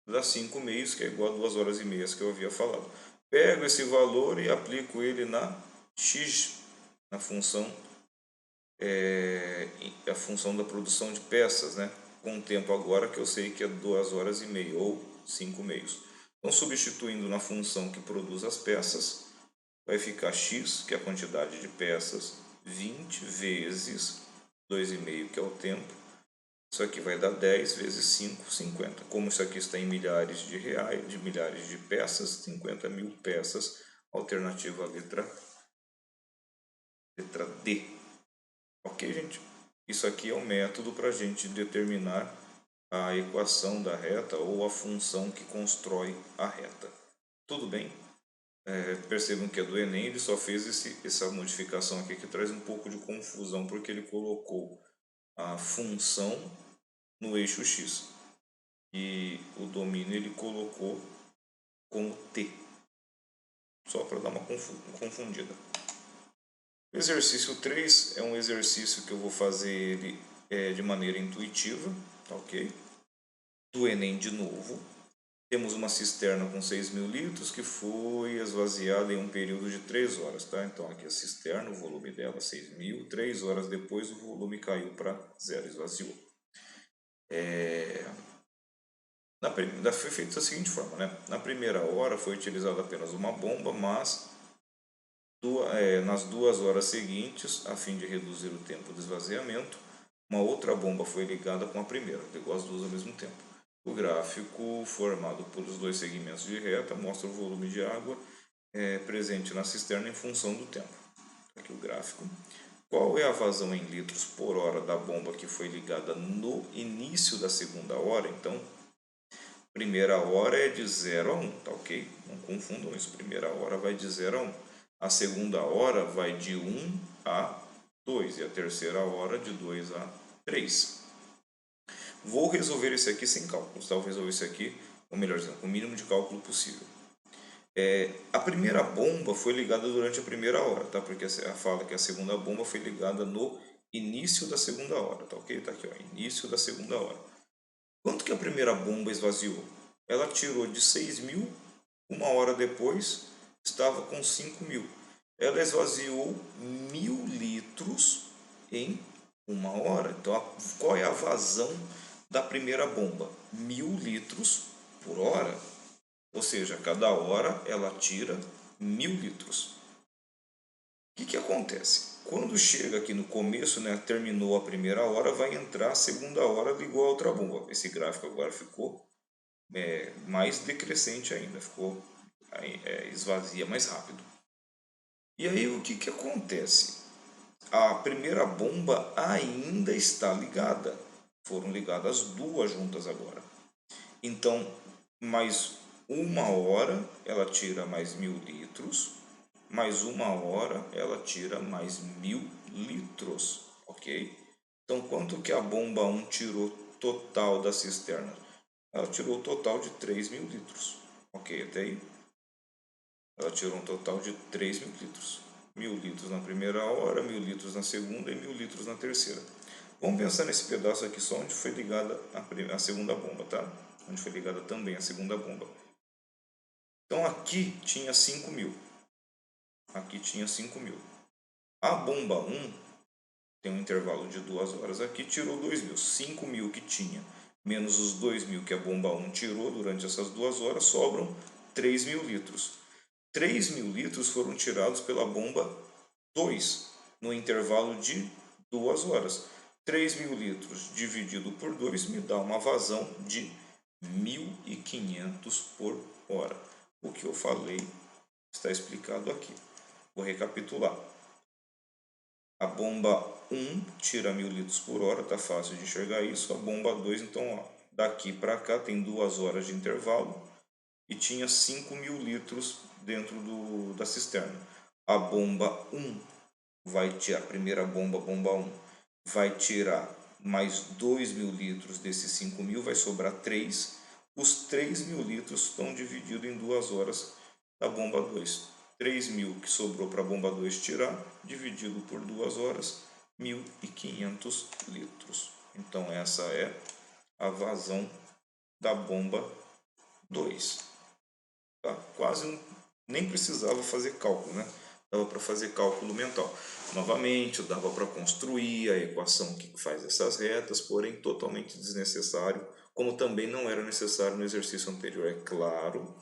dá 5 meios, que é igual a 2 horas e meia que eu havia falado. Pego esse valor e aplico ele na x, na função, a função da produção de peças, né? Com o tempo agora que eu sei que é 2 horas e meia ou 5 meios. Então, substituindo na função que produz as peças, vai ficar x, que é a quantidade de peças, 20 vezes 2,5, que é o tempo. Isso aqui vai dar 10 vezes 5, 50. Como isso aqui está em milhares de reais, de milhares de peças, 50 mil peças, alternativa letra D. Ok, gente? Isso aqui é um método para a gente determinar a equação da reta ou a função que constrói a reta. Tudo bem? Percebam que é do Enem, ele só fez essa modificação aqui que traz um pouco de confusão, porque ele colocou a função no eixo x e o domínio ele colocou como t, só para dar uma confundida. O exercício 3 é um exercício que eu vou fazer ele de maneira intuitiva, tá, ok? Do Enem de novo. Temos uma cisterna com 6.000 litros que foi esvaziada em um período de 3 horas. Tá? Então aqui a cisterna, o volume dela 6.000, 3 horas depois o volume caiu para 0, esvaziou. Foi feito da seguinte forma, né? Na primeira hora foi utilizada apenas uma bomba, mas nas 2 horas seguintes, a fim de reduzir o tempo de esvaziamento, uma outra bomba foi ligada com a primeira, ligou as duas ao mesmo tempo. O gráfico, formado pelos dois segmentos de reta, mostra o volume de água presente na cisterna em função do tempo. Aqui o gráfico. Qual é a vazão em litros por hora da bomba que foi ligada no início da segunda hora? Então, primeira hora é de 0 a 1, tá ok? Não confundam isso, primeira hora vai de 0 a 1. A segunda hora vai de 1 a 2 e a terceira hora de 2 a 3. Vou resolver isso aqui sem cálculos, tá? Vou resolver isso aqui, ou melhor dizendo, com o mínimo de cálculo possível. A primeira bomba foi ligada durante a primeira hora, tá? Porque fala que a segunda bomba foi ligada no início da segunda hora, tá ok? Tá aqui, ó, início da segunda hora. Quanto que a primeira bomba esvaziou? Ela tirou de 6.000, uma hora depois estava com 5.000. Ela esvaziou 1.000 litros em uma hora. Então, qual é a vazão da primeira bomba? 1.000 litros por hora. Ou seja, cada hora ela tira 1.000 litros. O que acontece? Quando chega aqui no começo, né, terminou a primeira hora, vai entrar a segunda hora, ligou a outra bomba. Esse gráfico agora ficou mais decrescente ainda, ficou esvazia mais rápido. E aí o que acontece? A primeira bomba ainda está ligada. Foram ligadas duas juntas agora. Então, mais uma hora ela tira mais 1.000 litros. Mais uma hora ela tira mais 1.000 litros. Ok? Então, quanto que a bomba 1 tirou total da cisterna? Ela tirou o total de 3.000 litros. Ok, até aí? Ela tirou um total de 3.000 litros. 1.000 litros na primeira hora, 1.000 litros na segunda e 1.000 litros na terceira. Vamos pensar nesse pedaço aqui só onde foi ligada a segunda bomba, tá? Onde foi ligada também a segunda bomba. Então aqui tinha 5.000. Aqui tinha 5.000. A bomba 1 tem um intervalo de 2 horas aqui, tirou 2.000. 5.000 que tinha, menos os 2.000 que a bomba 1 tirou durante essas 2 horas, sobram 3.000 litros. 3.000 litros foram tirados pela bomba 2 no intervalo de 2 horas. 3.000 litros dividido por 2 me dá uma vazão de 1.500 por hora. O que eu falei está explicado aqui. Vou recapitular. A bomba 1 tira 1.000 litros por hora, está fácil de enxergar isso. A bomba 2, então, ó, daqui para cá tem 2 horas de intervalo e tinha 5.000 litros dentro da cisterna. A bomba 1 vai tirar, a primeira bomba 1, vai tirar mais 2.000 litros desses 5.000, vai sobrar 3. Os 3.000 litros estão divididos em 2 horas da bomba 2. 3.000 que sobrou para a bomba 2 tirar, dividido por 2 horas, 1.500 litros. Então essa é a vazão da bomba 2. Tá? Quase nem precisava fazer cálculo, né? Dava para fazer cálculo mental. Novamente, dava para construir a equação que faz essas retas, porém totalmente desnecessário, como também não era necessário no exercício anterior. É claro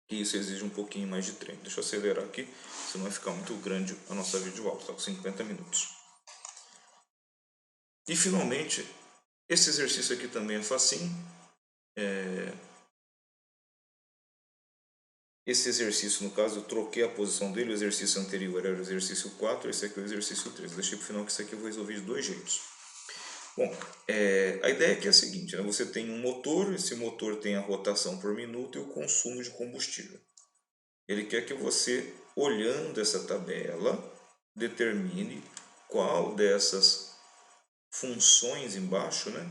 que isso exige um pouquinho mais de treino. Deixa eu acelerar aqui, senão vai ficar muito grande a nossa videoaula, está com 50 minutos. E finalmente, esse exercício aqui também é facinho. Esse exercício, no caso, eu troquei a posição dele, o exercício anterior era o exercício 4, esse aqui é o exercício 3. Deixei para o final que isso aqui eu vou resolver de 2 jeitos. Bom, a ideia aqui é a seguinte, né? Você tem um motor, esse motor tem a rotação por minuto e o consumo de combustível. Ele quer que você, olhando essa tabela, determine qual dessas funções embaixo, né?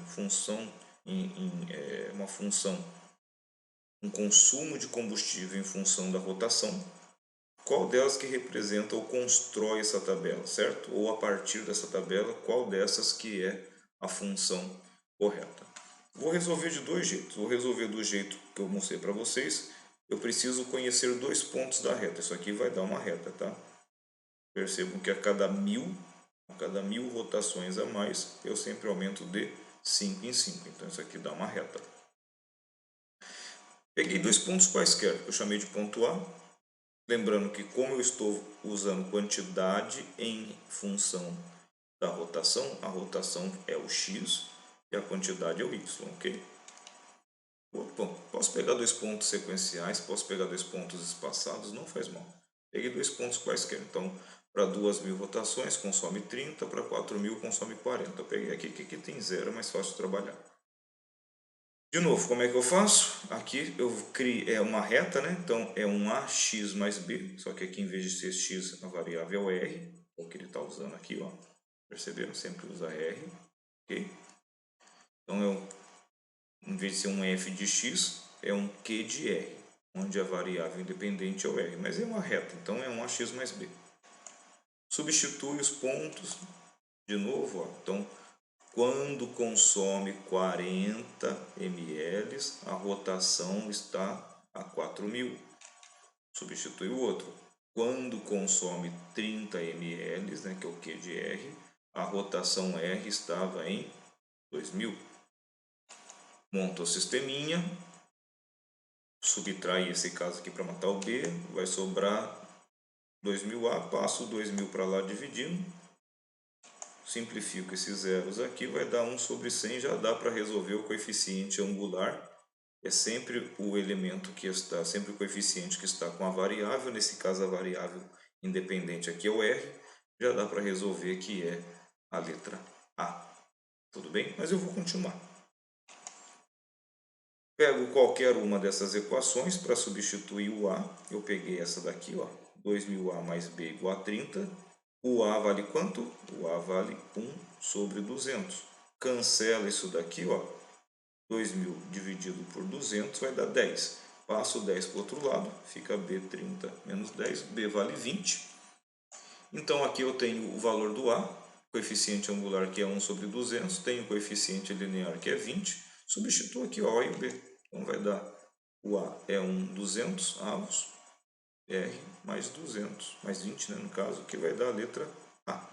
Uma função, um consumo de combustível em função da rotação, qual delas que representa ou constrói essa tabela, certo? Ou a partir dessa tabela, qual dessas que é a função correta. Vou resolver de 2 jeitos. Vou resolver do jeito que eu mostrei para vocês. Eu preciso conhecer 2 pontos da reta. Isso aqui vai dar uma reta, tá? Percebam que a cada 1.000 rotações a mais, eu sempre aumento de 5 em 5. Então isso aqui dá uma reta. Peguei 2 pontos quaisquer, que eu chamei de ponto A. Lembrando que como eu estou usando quantidade em função da rotação, a rotação é o x e a quantidade é o y, ok? Bom, posso pegar 2 pontos sequenciais, posso pegar 2 pontos espaçados, não faz mal. Peguei 2 pontos quaisquer, então para 2.000 rotações consome 30, para 4.000 consome 40. Eu peguei aqui, que aqui tem 0, é mais fácil de trabalhar. De novo, como é que eu faço? Aqui eu criei uma reta, né? Então é um ax mais b, só que aqui em vez de ser x, a variável é r, é o que ele está usando aqui, ó. Perceberam? Sempre usa r, ok? Então em vez de ser um f de x, é um q de r, onde a variável independente é o r, mas é uma reta, então é um ax mais b. Substitui os pontos, de novo, ó. Então quando consome 40 ml, a rotação está a 4.000. Substitui o outro. Quando consome 30 ml, né, que é o Q de R, a rotação R estava em 2.000. Monta o sisteminha, subtrai esse caso aqui para matar o B, vai sobrar 2.000A, passo o 2.000 para lá dividindo. Simplifico esses zeros aqui, vai dar 1 sobre 100, já dá para resolver o coeficiente angular. É sempre o elemento que está, sempre o coeficiente que está com a variável, nesse caso a variável independente aqui é o R, já dá para resolver que é a letra A. Tudo bem? Mas eu vou continuar. Pego qualquer uma dessas equações para substituir o A, eu peguei essa daqui, ó, 2.000A mais B igual a 30. O A vale quanto? O A vale 1 sobre 200. Cancela isso daqui, ó. 2.000 dividido por 200 vai dar 10. Passo 10 para o outro lado, fica B 30 menos 10. B vale 20. Então aqui eu tenho o valor do A, coeficiente angular que é 1 sobre 200. Tenho o coeficiente linear que é 20. Substituo aqui o A e o B. Então vai dar o A é 200 avos. R mais 200, mais 20, né, no caso, que vai dar a letra A.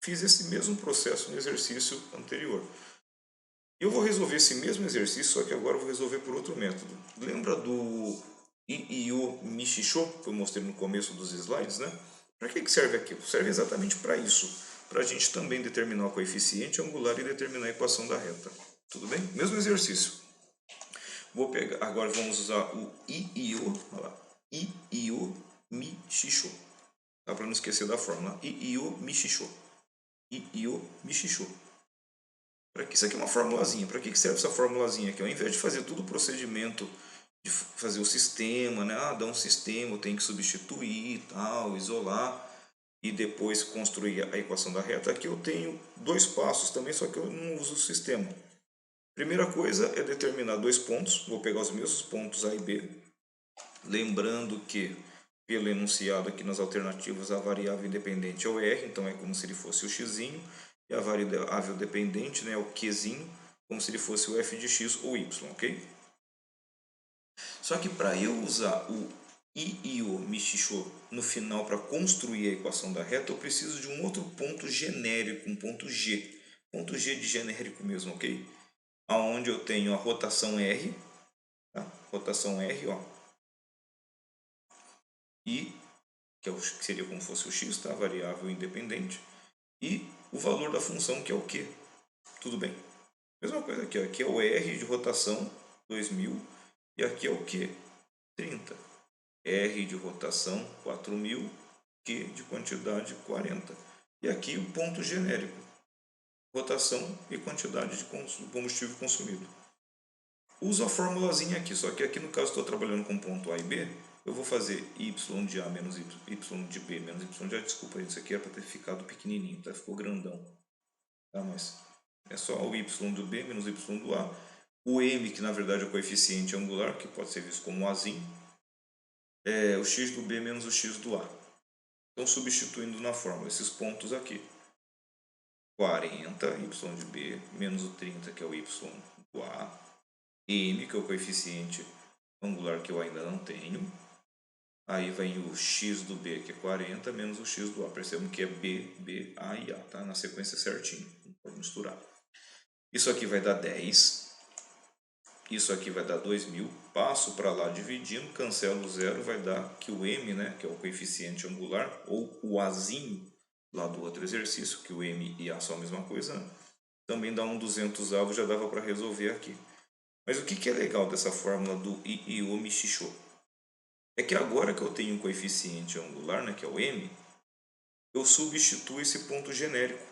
Fiz esse mesmo processo no exercício anterior. Eu vou resolver esse mesmo exercício, só que agora eu vou resolver por outro método. Lembra do Io Mishisho, que eu mostrei no começo dos slides, né? Para que serve aquilo? Serve exatamente para isso, para a gente também determinar o coeficiente angular e determinar a equação da reta. Tudo bem? Mesmo exercício. Vou pegar, agora vamos usar o I e O, olha lá, I e O Mi Xixô. Dá para não esquecer da fórmula. I e O Mi Xixô. I e O Mi Xixô. Isso aqui é uma formulazinha. Para que serve essa formulazinha aqui? Ao invés de fazer todo o procedimento de fazer o sistema, né? Dar um sistema, eu tenho que substituir, tal, isolar e depois construir a equação da reta. Aqui eu tenho dois passos também, só que eu não uso o sistema. Primeira coisa é determinar dois pontos. Vou pegar os mesmos pontos A e B. Lembrando que, pelo enunciado aqui nas alternativas, a variável independente é o R, então é como se ele fosse o x, e a variável dependente, né, é o Qzinho, como se ele fosse o f de x ou y, ok? Só que para eu usar o I e o Michixô no final para construir a equação da reta, eu preciso de um outro ponto genérico, um ponto G. Ponto G de genérico mesmo, ok? Onde eu tenho a rotação R, tá? Rotação R, ó. E, que seria como se fosse o x, tá? Variável independente. E o valor da função, que é o Q. Tudo bem? Mesma coisa aqui, ó. Aqui é o R de rotação, 2000. E aqui é o Q, 30. R de rotação, 4000. Q de quantidade, 40. E aqui o ponto genérico. Rotação e quantidade de combustível consumido. Uso a formulazinha aqui, só que aqui no caso estou trabalhando com ponto A e B. Eu vou fazer y de A menos y de B menos y de A. Desculpa, isso aqui era para ter ficado pequenininho, tá? Ficou grandão. Tá? Mas é só o y do B menos y do A. O m, que na verdade é o coeficiente angular, que pode ser visto como Azinho, é o x do B menos o x do A. Então, substituindo na fórmula esses pontos aqui. 40, y de B, menos o 30, que é o y do A. M, que é o coeficiente angular que eu ainda não tenho. Aí vem o x do B, que é 40, menos o x do A. Percebam que é B, B, A e A, tá? Na sequência certinho, não pode misturar. Isso aqui vai dar 10. Isso aqui vai dar 2000. Passo para lá dividindo, cancelo o zero, vai dar que o M, né, que é o coeficiente angular, ou o Azinho, lá do outro exercício, que o M e A são a mesma coisa, né? Também dá um 200avo, já dava para resolver aqui. Mas o que é legal dessa fórmula do I e O Michixô? É que agora que eu tenho um coeficiente angular, né, que é o M, eu substituo esse ponto genérico.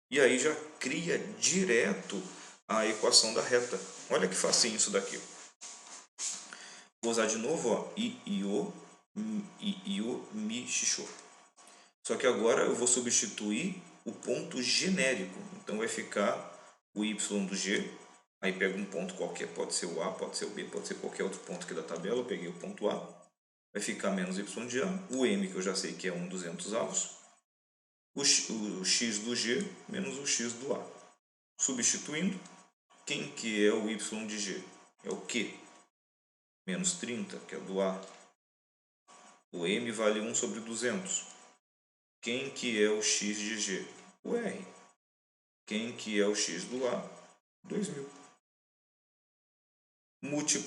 E aí já cria direto a equação da reta. Olha que facinho isso daqui. Vou usar de novo, ó, I e O Michixô. Só que agora eu vou substituir o ponto genérico. Então vai ficar o y do G. Aí pego um ponto qualquer, pode ser o A, pode ser o B, pode ser qualquer outro ponto aqui da tabela. Eu peguei o ponto A, vai ficar menos y de A. O M, que eu já sei que é 200avos. O x do G menos o x do A. Substituindo, quem que é o y de G? É o Q. Menos 30, que é do A. O M vale 1 sobre 200. Quem que é o x de G? O R. Quem que é o x do A? 2000.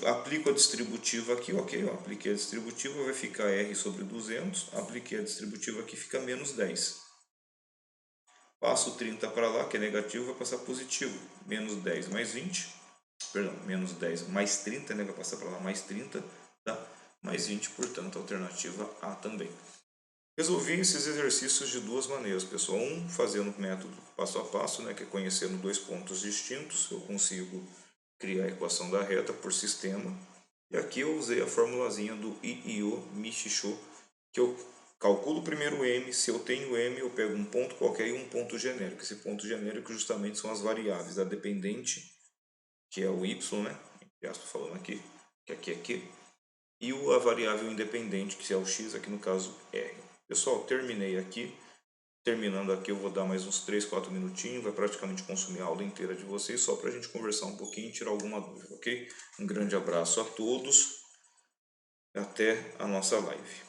Aplico a distributiva aqui, ok? Ó, apliquei a distributiva, vai ficar R sobre 200. Apliquei a distributiva aqui, fica menos 10. Passo 30 para lá, que é negativo, vai passar positivo. Menos 10 mais 20. Perdão, menos 10 mais 30, né? Vai passar para lá mais 30, tá? Mais 20, portanto, a alternativa A também. Resolvi esses exercícios de duas maneiras, pessoal. Um, fazendo o método passo a passo, né? Que é conhecendo dois pontos distintos. Eu consigo criar a equação da reta por sistema. E aqui eu usei a formulazinha do I e O Michixô, que eu calculo primeiro o M. Se eu tenho M, eu pego um ponto qualquer e um ponto genérico. Esse ponto genérico justamente são as variáveis. A dependente, que é o Y, né? Entre aspas falando aqui, que aqui é Q. E a variável independente, que é o X, aqui no caso R. Pessoal, terminei aqui. Terminando aqui, eu vou dar mais uns 3, 4 minutinhos. Vai praticamente consumir a aula inteira de vocês, só para a gente conversar um pouquinho e tirar alguma dúvida, ok? Um grande abraço a todos. Até a nossa live.